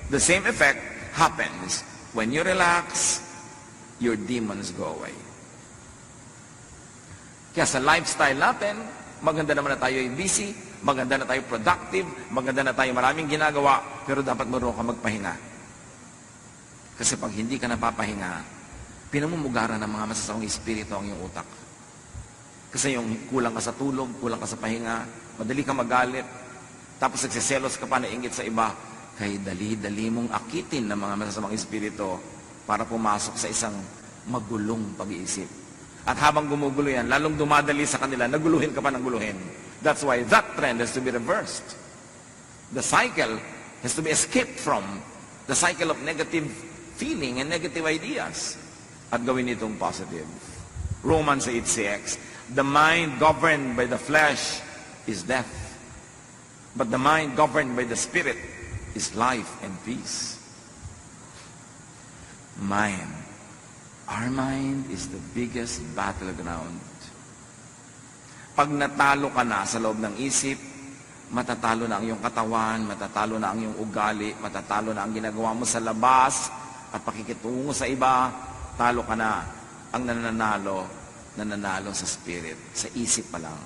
the same effect happens. When you relax, your demons go away. Kaya sa lifestyle natin, maganda naman na tayo ay busy, maganda na tayo productive, maganda na tayo maraming ginagawa, pero dapat marunong ka magpahinga. Kasi pag hindi ka napapahinga, pinamumugaran ng mga masasamang espiritu ang iyong utak. Kasi yung kulang ka sa tulog, kulang ka sa pahinga, madali ka magalit, tapos nagsiselos ka pa, nainggit sa iba, kaya dali-dali mong akitin ng mga masasamang espiritu para pumasok sa isang magulong pag-iisip. At habang gumugulo yan, lalong dumadali sa kanila, naguluhin ka pa ng guluhin. That's why that trend has to be reversed. The cycle has to be escaped from, the cycle of negative feeling and negative ideas, at gawin itong positive. Romans 8:6, the mind governed by the flesh is death, but the mind governed by the Spirit is life and peace. Mind. Our mind is the biggest battleground. Pag natalo ka na sa loob ng isip, matatalo na ang iyong katawan, matatalo na ang iyong ugali, matatalo na ang ginagawa mo sa labas, at pakikitungo sa iba, talo ka na. Ang nananalo sa spirit, sa isip pa lang.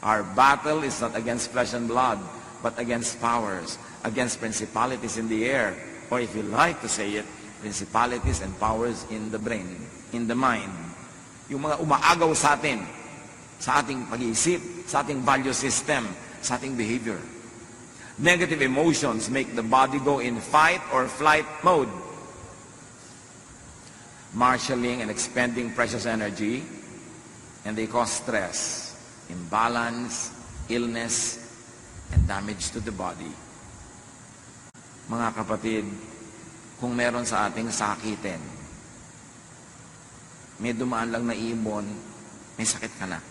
Our battle is not against flesh and blood, but against powers, against principalities in the air, or if you like to say it, principalities and powers in the brain, in the mind. Yung mga umaagaw sa atin, sa ating pag-iisip, sa ating value system, sa ating behavior. Negative emotions make the body go in fight or flight mode, marshalling and expending precious energy, and they cause stress, imbalance, illness, and damage to the body. Mga kapatid, kung meron sa ating sakitin, may dumaan lang na ibon, may sakit ka na.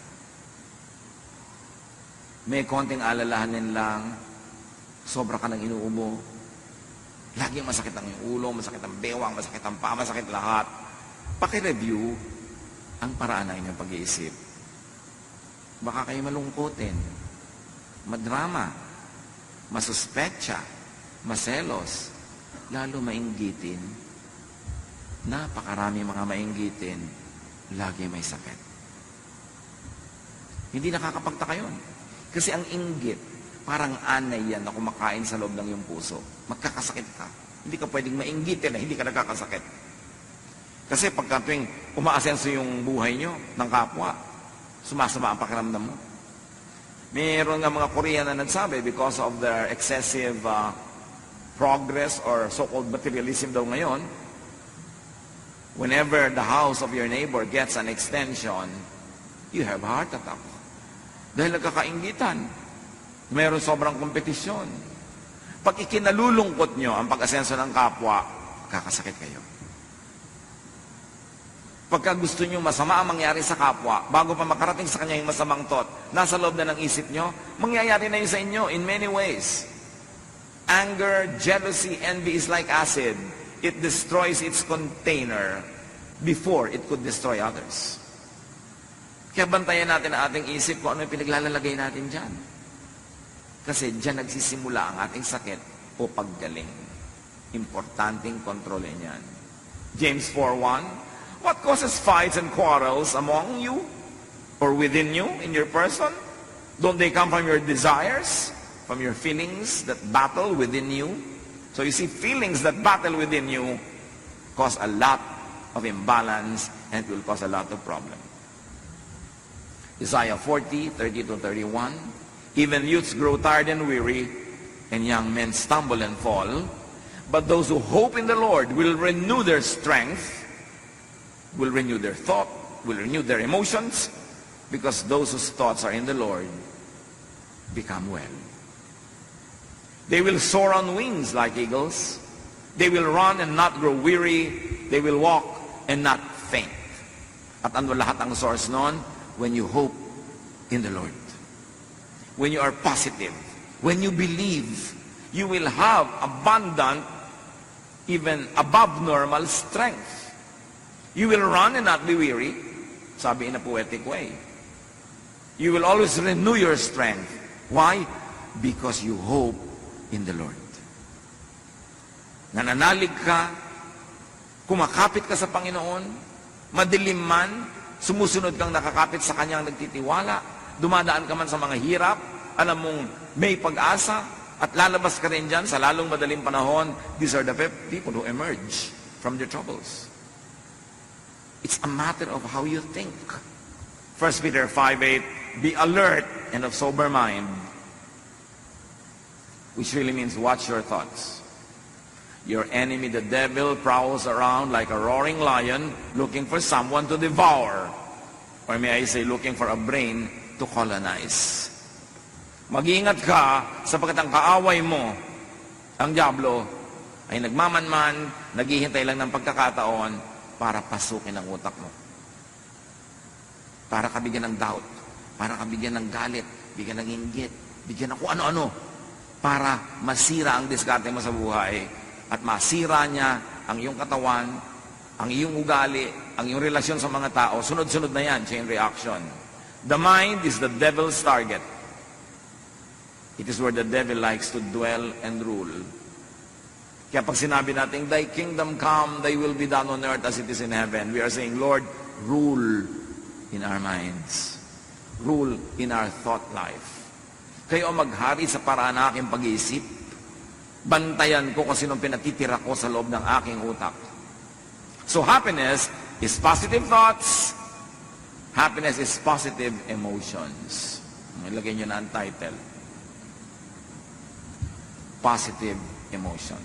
May konting alalahanin lang, sobra ka ng inuubo, laging masakit ang ulo, masakit ang bewang, masakit ang paa, masakit lahat. Paki-review ang paraan ng inyong pag-iisip. Baka kayo malungkotin, madrama, masuspetsa, maselos, lalo mainggitin. Napakarami mga mainggitin, lagi may sakit. Hindi nakakapagtaka yun. Kasi ang inggit, parang anay yan na kumakain sa loob ng iyong puso. Magkakasakit ka. Hindi ka pwedeng mainggitin na hindi ka nagkakasakit. Kasi pagka tuwing umaasenso yung buhay nyo ng kapwa, sumasama ang pakiramdam mo. Mayroon nga mga Korean na nagsabi, because of their excessive progress or so-called materialism daw ngayon, whenever the house of your neighbor gets an extension, you have a heart attack. Dahil nagkakainggitan. Mayroon sobrang kompetisyon. Pag ikinalulungkot nyo ang pag-asenso ng kapwa, kakasakit kayo. Pagka gusto nyo masama ang mangyari sa kapwa, bago pa makarating sa kanya yung masamang thought, nasa loob na ng isip nyo, mangyayari na yun sa inyo in many ways. Anger, jealousy, envy is like acid. It destroys its container before it could destroy others. Kaya bantayan natin ang ating isip kung ano yung pinaglalalagay natin dyan. Kasi dyan nagsisimula ang ating sakit o paggaling. Importanteng kontrolin yan. James 4:1, what causes fights and quarrels among you or within you in your person? Don't they come from your desires? From your feelings that battle within you? So you see, feelings that battle within you cause a lot of imbalance and it will cause a lot of problem. Isaiah 40:30-31, even youths grow tired and weary, and young men stumble and fall. But those who hope in the Lord will renew their strength, will renew their thought, will renew their emotions, because those whose thoughts are in the Lord become well. They will soar on wings like eagles. They will run and not grow weary. They will walk and not faint. At ano lahat ang source nun? When you hope in the Lord. When you are positive. When you believe, you will have abundant, even above normal strength. You will run and not be weary, sabi in a poetic way. You will always renew your strength. Why? Because you hope in the Lord. Nananalig ka, kumakapit ka sa Panginoon, madilim man, sumusunod kang nakakapit sa Kanyang nagtitiwala, dumadaan ka man sa mga hirap, alam mong may pag-asa, at lalabas ka rin dyan sa lalong madaling panahon. These are the people who emerge from their troubles. It's a matter of how you think. 1 Peter 5:8, be alert and of sober mind, which really means watch your thoughts. Your enemy, the devil, prowls around like a roaring lion looking for someone to devour. Or may I say, looking for a brain to colonize. Mag-iingat ka sapagkat ang kaaway mo, ang diablo, ay nagmamanman, naghihintay lang ng pagkakataon para pasukin ang utak mo. Para ka bigyan ng doubt, para ka bigyan ng galit, bigyan ng inggit, bigyan ng kung ano-ano, para masira ang diskarte mo sa buhay at masira niya ang iyong katawan, ang iyong ugali, ang iyong relasyon sa mga tao. Sunod-sunod na yan, chain reaction. The mind is the devil's target. It is where the devil likes to dwell and rule. Kaya pag sinabi natin, thy kingdom come, thy will be done on earth as it is in heaven, we are saying, Lord, rule in our minds. Rule in our thought life. Kayo maghari sa paraan ng aking pag-iisip. Bantayan ko kung sinong pinatitira ko sa loob ng aking utak. So happiness is positive thoughts. Happiness is positive emotions. Ilagay nyo na ang title. Positive emotion.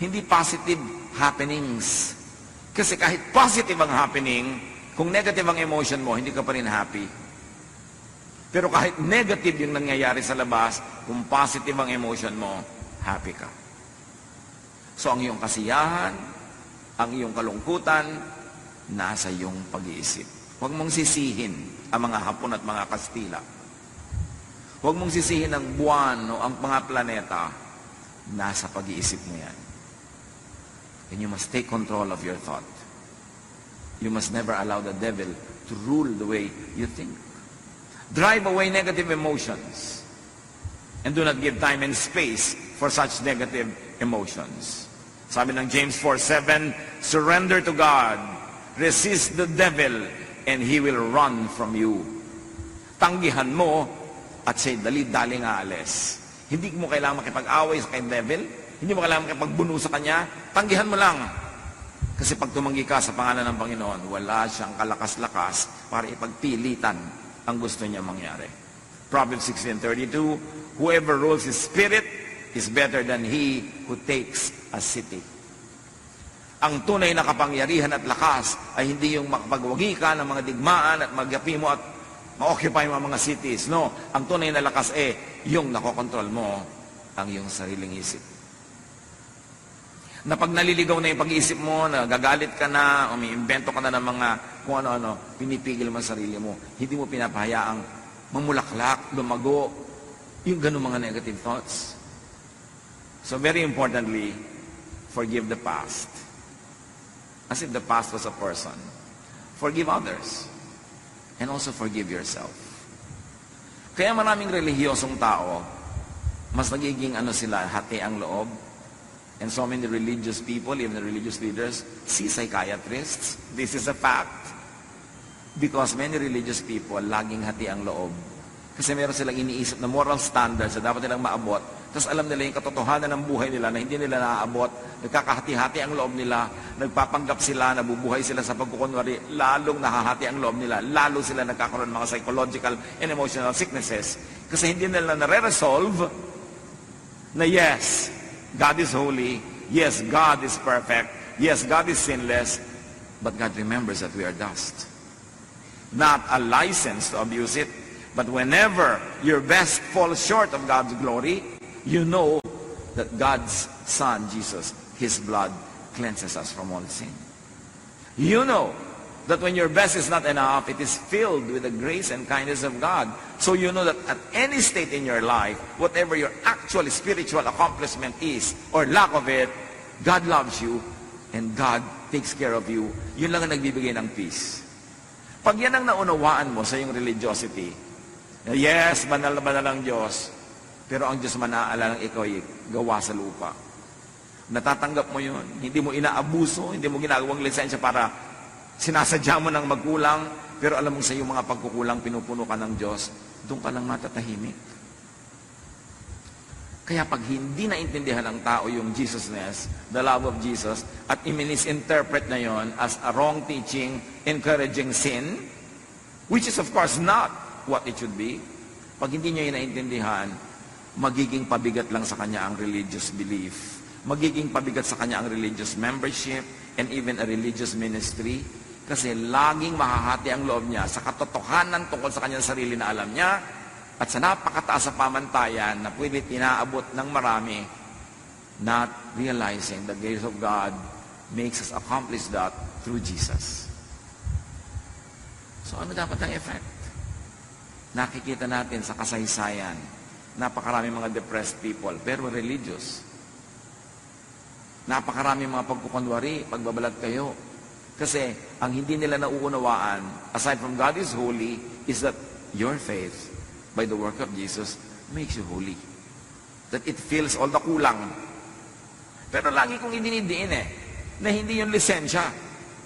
Hindi positive happenings. Kasi kahit positive ang happening, kung negative ang emotion mo, hindi ka pa rin happy. Pero kahit negative yung nangyayari sa labas, kung positive ang emotion mo, happy ka. So ang iyong kasiyahan, ang iyong kalungkutan, nasa iyong pag-iisip. Huwag mong sisihin ang mga Hapon at mga Kastila. Huwag mong sisihin ang buwan o ang mga planeta, nasa pag-iisip mo yan. And you must take control of your thought. You must never allow the devil to rule the way you think. Drive away negative emotions. And do not give time and space for such negative emotions. Sabi ng James 4:7, surrender to God, resist the devil, and he will run from you. Tanggihan mo, at siya'y dali-daling aalis. Hindi mo kailangan makipag-away sa kay devil, hindi mo kailangan makipagbuno sa kanya, tanggihan mo lang. Kasi pag tumanggi ka sa pangalan ng Panginoon, wala siyang kalakas-lakas para ipagpilitan ang gusto niya mangyari. Proverbs 16:32, whoever rules his spirit is better than he who takes a city. Ang tunay na kapangyarihan at lakas ay hindi yung makapagwagi ka ng mga digmaan at magyapi mo at ma-occupy mo ang mga cities. No, ang tunay na lakas yung nakokontrol mo ang iyong sariling isip. Na pag naliligaw na yung pag-iisip mo, nagagalit ka na, umiimbento ka na ng mga kung ano-ano, pinipigil mo ang sarili mo. Hindi mo pinapahayaang mamulaklak, lumago, yung ganun mga negative thoughts. So very importantly, forgive the past. As if the past was a person. Forgive others. And also forgive yourself. Kaya maraming relihiyosong tao, mas nagiging sila, hati ang loob. And so many religious people, even the religious leaders, see psychiatrists. This is a fact. Because many religious people, laging hati ang loob. Kasi meron silang iniisip na moral standards na dapat nilang maabot. Tapos alam nila yung katotohanan ng buhay nila na hindi nila naaabot. Nagkakahati-hati ang loob nila. Nagpapanggap sila, nabubuhay sila sa pagkukunwari. Lalong nahahati ang loob nila. Lalo sila nagkakaroon ng mga psychological and emotional sicknesses. Kasi hindi nila nare-resolve na yes, God is holy. Yes, God is perfect. Yes, God is sinless. But God remembers that we are dust. Not a license to abuse it. But whenever your best falls short of God's glory, you know that God's Son, Jesus, His blood cleanses us from all sin. You know that when your best is not enough, it is filled with the grace and kindness of God. So you know that at any state in your life, whatever your actual spiritual accomplishment is, or lack of it, God loves you, and God takes care of you. Yun lang ang nagbibigay ng peace. Pag yan ang naunawaan mo sa iyong religiosity, yes, banal na banal ang Diyos, pero ang Diyos manaalalang ikaw ay gawa sa lupa. Natatanggap mo yun. Hindi mo inaabuso, hindi mo ginagawang lisensya para sinasadya mo ng magkulang, pero alam mo sa iyong mga pagkukulang, pinupuno ka ng Diyos, doon ka lang matatahimik. Kaya pag hindi naintindihan ng tao yung Jesusness, the love of Jesus, at i-misinterpret na yon as a wrong teaching, encouraging sin, which is of course not what it should be, pag hindi nyo yun naintindihan, magiging pabigat lang sa kanya ang religious belief. Magiging pabigat sa kanya ang religious membership and even a religious ministry kasi laging mahahati ang loob niya sa katotohanan tungkol sa kanyang sarili na alam niya at sa napakataas sa pamantayan na pwede tinaabot ng marami, not realizing the grace of God makes us accomplish that through Jesus. So ano dapat ang effect? Nakikita natin sa kasaysayan, napakarami mga depressed people pero religious. Napakarami mga pagkukunwari, pagbabalat kayo. Kasi ang hindi nila nauunawaan, aside from God is holy, is that your faith, by the work of Jesus, makes you holy. That it fills all the kulang. Pero lagi kong idinidiin na hindi yung lisensya.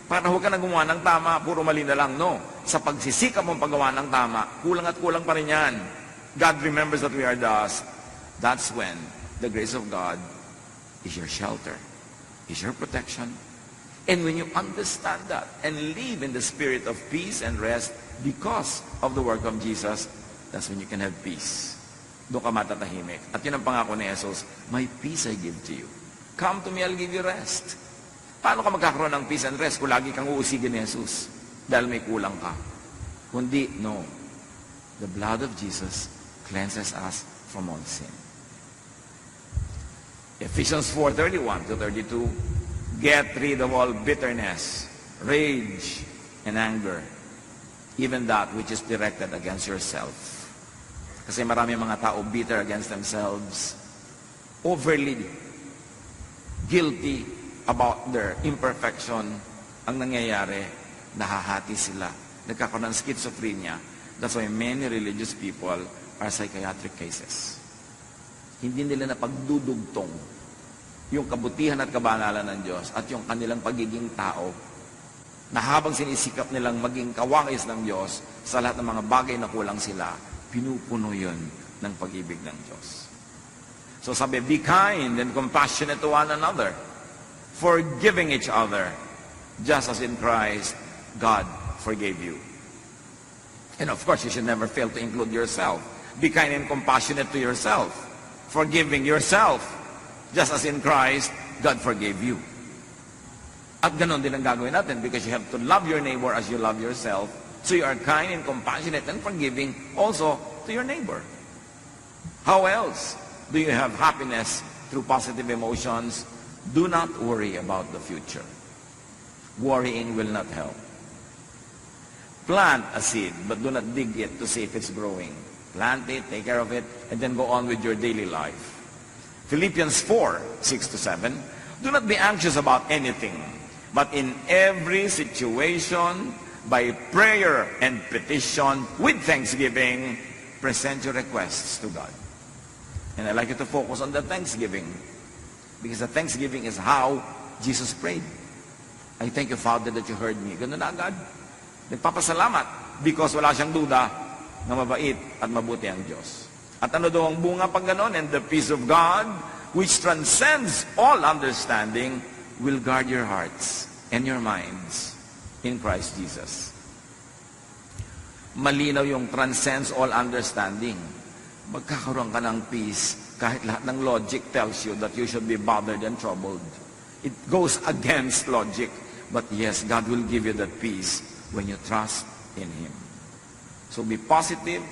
Para huwag ka na gumawa ng tama, puro mali na lang. No. Sa pagsisikap mong paggawa ng tama, kulang at kulang pa rin yan. God remembers that we are dust. That's when the grace of God is your shelter, is your protection. And when you understand that and live in the spirit of peace and rest because of the work of Jesus, that's when you can have peace. Doon ka matatahimik. At yun ang pangako ni Jesus, my peace I give to you. Come to me, I'll give you rest. Paano ka magkakaroon ng peace and rest kung lagi kang uusigin ni Jesus dahil may kulang ka? Kundi, no. The blood of Jesus cleanses us from all sin. Ephesians 4:31 to 32, get rid of all bitterness, rage, and anger, even that which is directed against yourself. Kasi marami mga tao bitter against themselves, overly guilty about their imperfection. Ang nangyayari, nahahati sila. Nagkakaroon ng schizophrenia. That's why many religious people are psychiatric cases. Hindi nila napagdudugtong yung kabutihan at kabanalan ng Diyos at yung kanilang pagiging tao na habang sinisikap nilang maging kawangis ng Diyos sa lahat ng mga bagay na kulang sila, pinupuno yun ng pag-ibig ng Diyos. So sabi, be kind and compassionate to one another, forgiving each other, just as in Christ, God forgave you. And of course, you should never fail to include yourself. Be kind and compassionate to yourself, forgiving yourself, just as in Christ, God forgave you. At ganon din ang gagawin natin because you have to love your neighbor as you love yourself. So you are kind and compassionate and forgiving also to your neighbor. How else do you have happiness through positive emotions? Do not worry about the future. Worrying will not help. Plant a seed, but do not dig it to see if it's growing. Plant it, take care of it, and then go on with your daily life. Philippians 4:6-7, do not be anxious about anything, but in every situation, by prayer and petition, with thanksgiving, present your requests to God. And I'd like you to focus on the thanksgiving, because the thanksgiving is how Jesus prayed. I thank you, Father, that you heard me. Ganun na agad. Nagpapasalamat because wala siyang duda na mabait at mabuti ang Diyos. At ano daw ang bunga pag ganon? And the peace of God, which transcends all understanding, will guard your hearts and your minds in Christ Jesus. Malinaw yung transcends all understanding. Magkakaroon ka ng peace kahit lahat ng logic tells you that you should be bothered and troubled. It goes against logic. But yes, God will give you that peace when you trust in Him. So be positive,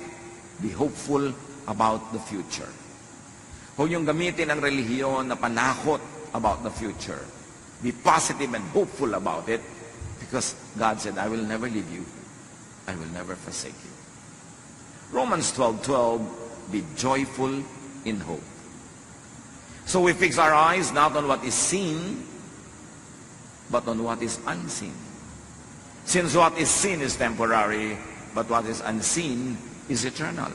be hopeful about the future. Huwag yung gamitin ang relihiyon na panakot about the future. Be positive and hopeful about it because God said, I will never leave you. I will never forsake you. Romans 12:12, be joyful in hope. So we fix our eyes not on what is seen, but on what is unseen. Since what is seen is temporary, but what is unseen is eternal.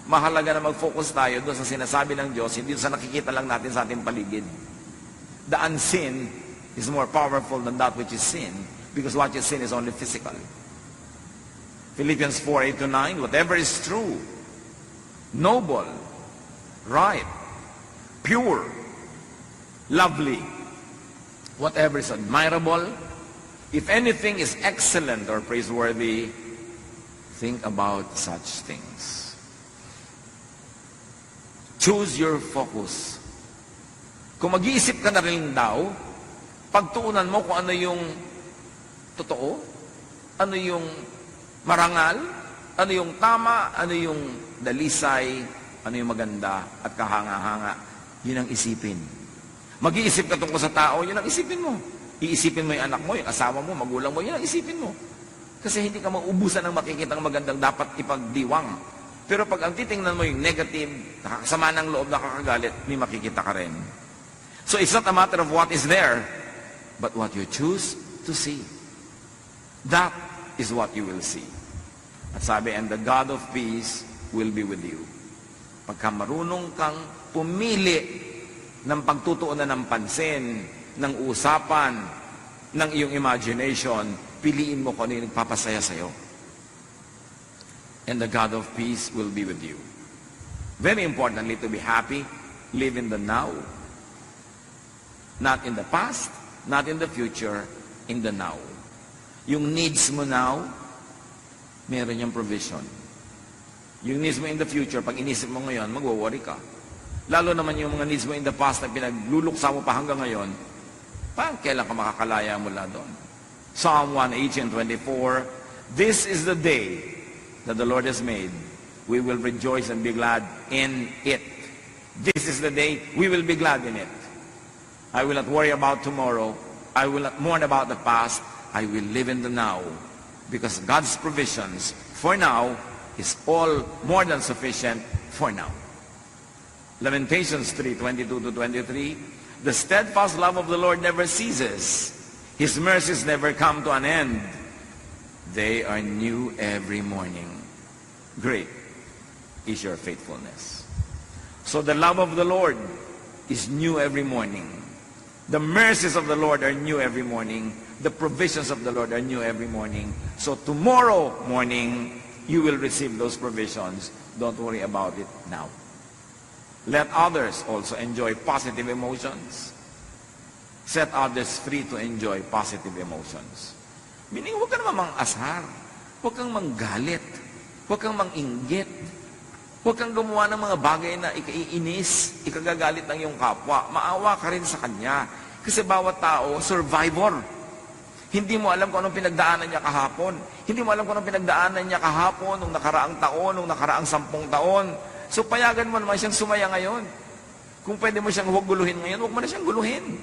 Mahalaga na mag-focus tayo doon sa sinasabi ng Diyos, hindi sa nakikita lang natin sa ating paligid. The unseen is more powerful than that which is seen, because what is seen is only physical. Philippians 4:8-9, whatever is true, noble, right, pure, lovely, whatever is admirable, if anything is excellent or praiseworthy, think about such things. Choose your focus. Kung mag-iisip ka na rin daw, pagtuunan mo kung ano yung totoo, ano yung marangal, ano yung tama, ano yung dalisay, ano yung maganda at kahanga-hanga. Yun ang isipin. Mag-iisip ka tungkol sa tao, yun ang isipin mo. Iisipin mo yung anak mo, yung asawa mo, magulang mo, yun ang isipin mo. Kasi hindi ka maubusan ng makikitang magandang dapat ipagdiwang. Pero pag ang titingnan mo yung negative, nakakasama ng loob, nakakagalit, may makikita ka rin. So it's not a matter of what is there, but what you choose to see. That is what you will see. At sabi, and the God of peace will be with you. Pagka marunong kang pumili ng pagtutuunan ng pansin, ng usapan, ng iyong imagination, piliin mo kung ano yung nagpapasaya sa'yo. And the God of peace will be with you. Very importantly, to be happy, live in the now. Not in the past, not in the future, in the now. Yung needs mo now, meron yung provision. Yung needs mo in the future, pag inisip mo ngayon, magwo-worry ka. Lalo naman yung mga needs mo in the past na pinagluluksa mo pa hanggang ngayon, parang kailan ka makakalaya mula doon? Psalm 1:18-24, this is the day that the Lord has made. We will rejoice and be glad in it. This is the day we will be glad in it. I will not worry about tomorrow. I will not mourn about the past. I will live in the now. Because God's provisions for now is all more than sufficient for now. Lamentations 3:22-23, the steadfast love of the Lord never ceases. His mercies never come to an end. They are new every morning. Great is your faithfulness. So the love of the Lord is new every morning. The mercies of the Lord are new every morning. The provisions of the Lord are new every morning. So tomorrow morning, you will receive those provisions. Don't worry about it now. Let others also enjoy positive emotions. Set others free to enjoy positive emotions. Meaning, huwag ka naman mang-asar. Huwag kang manggalit. Huwag kang manginggit. Huwag kang gumawa ng mga bagay na ikaiinis, ikagagalit ng iyong kapwa. Maawa ka rin sa kanya. Kasi bawat tao, survivor. Hindi mo alam kung anong pinagdaanan niya kahapon. Hindi mo alam kung anong pinagdaanan niya kahapon, nung nakaraang taon, nung nakaraang 10 taon. So payagan mo naman siyang sumaya ngayon. Kung pwede mo siyang huwag guluhin ngayon, huwag mo na siyang guluhin.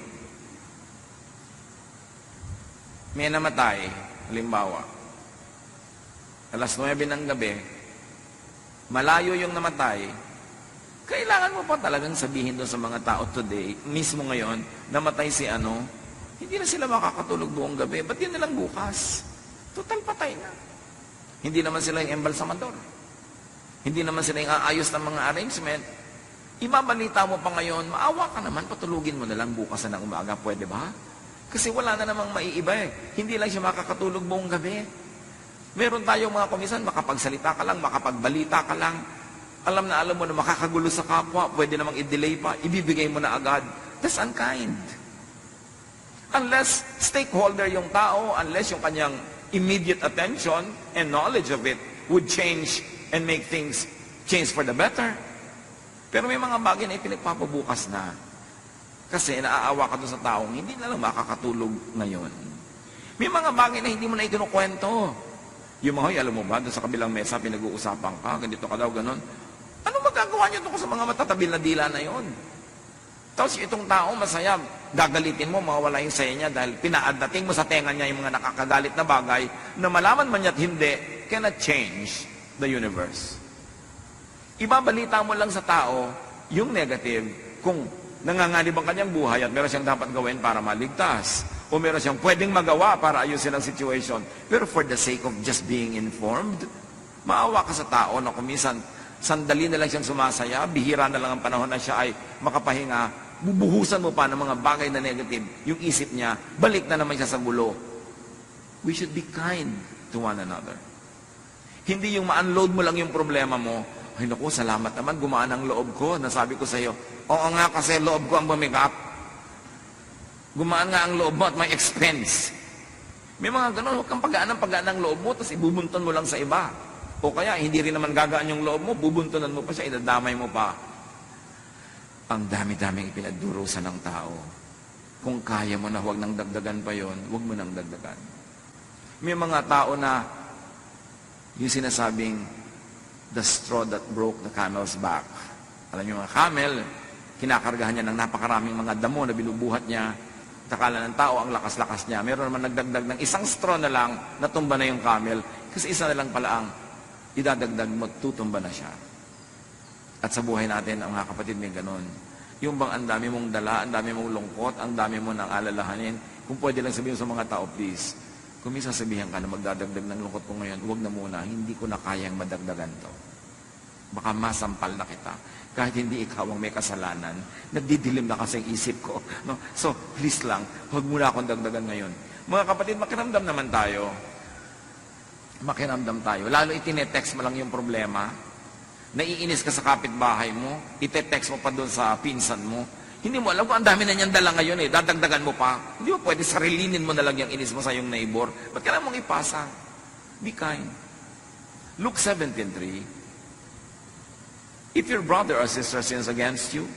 May namatay, halimbawa, alas 9 ng gabi, malayo yung namatay, kailangan mo pa talagang sabihin doon sa mga tao today, mismo ngayon, namatay si ano, hindi na sila makakatulog buong gabi, ba't yun nilang bukas? Total patay na. Hindi naman sila yung embalsamador. Hindi naman sila yung aayos ng mga arrangement. Ibabalita mo pa ngayon, maawa ka naman, patulugin mo na lang bukas na ng umaga, pwede ba? Kasi wala na namang maiiba eh. Hindi lang siya makakatulog buong gabi. Meron tayong mga komisan, makapagsalita ka lang, makapagbalita ka lang. Alam mo na makakagulo sa kapwa, pwede namang i-delay pa, ibibigay mo na agad. That's unkind. Unless stakeholder yung tao, unless yung kanyang immediate attention and knowledge of it would change and make things change for the better. Pero may mga bagay na ipinagpapabukas na. Kasi naaawa ka doon sa taong hindi na lang makakatulog ngayon. May mga bagay na hindi mo na ikinukwento. Yung mga, alam mo ba, doon sa kabilang mesa, pinag-uusapan ka, ganito ka daw, ganon. Ano ginagawa niyo tungkol sa mga matatabil na dila na yon? Tapos itong tao masaya, gagalitin mo, mawawala yung saya niya dahil pinaadating mo sa tenga niya yung mga nakakagalit na bagay na malaman man niya't hindi, cannot change the universe. Ibabalita mo lang sa tao yung negative kung nanganganib ang kanyang buhay at meron siyang dapat gawin para maligtas o meron siyang pwedeng magawa para ayusin ang situation. Pero for the sake of just being informed, maawa ka sa tao na kung minsan sandali na lang siyang sumasaya, bihira na lang ang panahon na siya ay makapahinga, bubuhusan mo pa ng mga bagay na negative, yung isip niya, balik na naman siya sa gulo. We should be kind to one another. Hindi yung ma-unload mo lang yung problema mo, ay naku, salamat naman, gumaan ang loob ko. Nasabi ko sa iyo, oo nga kasi loob ko ang bumigat. Gumaan nga ang loob mo at may expense. May mga ganun, huwag kang pagaan ng loob mo, tapos ibubunton mo lang sa iba. O kaya, hindi rin naman gagaan yung loob mo, bubuntunan mo pa siya, idadamay mo pa. Ang dami-daming ipinagdurusan ng tao. Kung kaya mo na huwag nang dagdagan pa yon, huwag mo nang dagdagan. May mga tao na yung sinasabing the straw that broke the camel's back. Alam niyo mga camel, kinakargahan niya ng napakaraming mga damo na binubuhat niya. Takala ng tao ang lakas-lakas niya. Meron naman nagdagdag ng isang straw na lang, natumba na yung camel. Kasi isa na lang pala ang idadagdag mo, tutumba na siya. At sa buhay natin, ang mga kapatid may ganun. Yung bang ang dami mong dala, ang dami mong lungkot, ang dami mo nang alalahanin. Kung pwede lang sabihin sa mga tao, please, kung may sasabihan ka na magdadagdag ng lungkot ko ngayon, huwag na muna, hindi ko na kayang madagdagan to. Baka masampal na kita. Kahit hindi ikaw ang may kasalanan, nagdidilim na kasi ang isip ko. No? So, please lang, huwag muna akong dagdagan ngayon. Mga kapatid, makiramdam naman tayo. Makiramdam tayo. Lalo itinetext mo lang yung problema. Naiinis ka sa kapitbahay mo, ite-text mo pa doon sa pinsan mo. Hindi mo alam kung ang dami na niyang dala ngayon eh, dadagdagan mo pa. Hindi mo pwede sarilinin mo na lang yung inis mo sa iyong neighbor. Ba't kailangan mong ipasa? Be kind. Luke 17:3. If your brother or sister sins against you,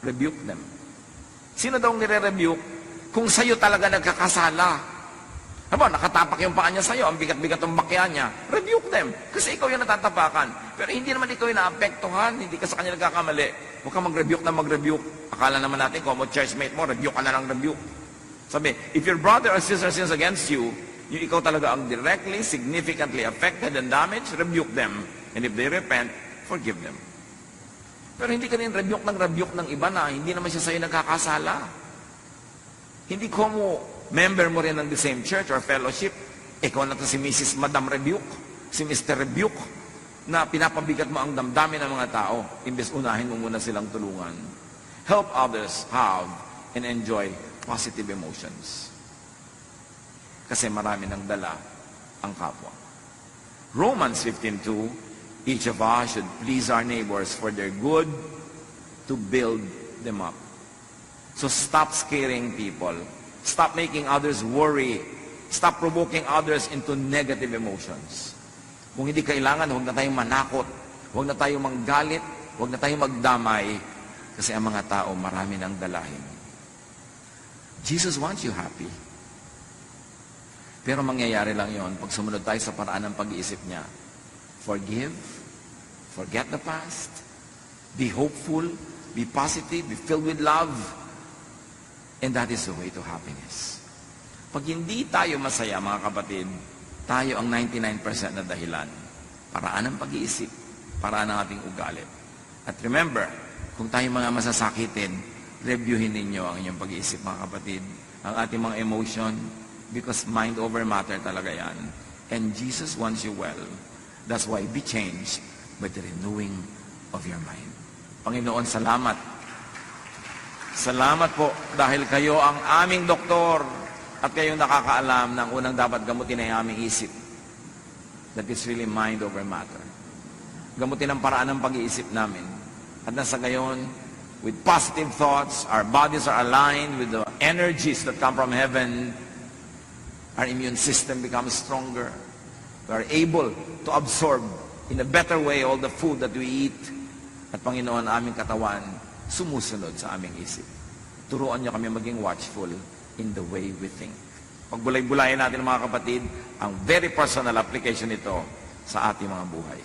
rebuke them. Sino daw nire-rebuke? Kung sa'yo talaga nagkakasala. Haba, nakatapak yung paa niya sa'yo, ang bigat-bigat ng bakya niya. Rebuke them. Kasi ikaw yung natatapakan. Pero hindi naman ikaw yung naapektuhan, hindi ka sa kanya nagkakamali. Huwag kang mag-rebuke na mag-rebuke. Akala naman natin, kung mo churchmate mo, rebuke ka na lang rebuke. Sabi, if your brother or sister sins against you, yung ikaw talaga ang directly, significantly affected and damaged, rebuke them. And if they repent, forgive them. Pero hindi ka rin rebuke ng iba na hindi naman siya sa'yo nagkakasala. Hindi ko mo member mo rin ng the same church or fellowship, ikaw na to si Mrs. Madam Rebuke, si Mr. Rebuke, na pinapabigat mo ang damdamin ng mga tao, imbes unahin mo muna silang tulungan. Help others have and enjoy positive emotions. Kasi marami ng dala ang kapwa. Romans 15:2, each of us should please our neighbors for their good to build them up. So stop scaring people. Stop making others worry. Stop provoking others into negative emotions. Kung hindi kailangan, huwag na tayong manakot. Huwag na tayong manggalit. Huwag na tayong magdamay. Kasi ang mga tao, marami ng dalahin. Jesus wants you happy. Pero mangyayari lang yon pag sumunod tayo sa paraan ng pag-iisip niya. Forgive. Forget the past. Be hopeful. Be positive. Be filled with love. And that is the way to happiness. Pag hindi tayo masaya, mga kapatid, tayo ang 99% na dahilan. Paraan ng pag-iisip, paraan ng ating ugali. At remember, kung tayo mga masasakitin, reviewin ninyo ang inyong pag-iisip, mga kapatid. Ang ating mga emotion, because mind over matter talaga yan. And Jesus wants you well. That's why be changed by the renewing of your mind. Panginoon, salamat. Salamat po dahil kayo ang aming doktor at kayo nakakaalam ng unang dapat gamutin ay aming isip. That is really mind over matter. Gamutin ang paraan ng pag-iisip namin. At nasa gayon, with positive thoughts, our bodies are aligned with the energies that come from heaven. Our immune system becomes stronger. We are able to absorb in a better way all the food that we eat. At Panginoon, aming katawan, sumusunod sa aming isip. Turuan niyo kami maging watchful in the way we think. Pagbulay-bulayan natin mga kapatid, ang very personal application nito sa ating mga buhay.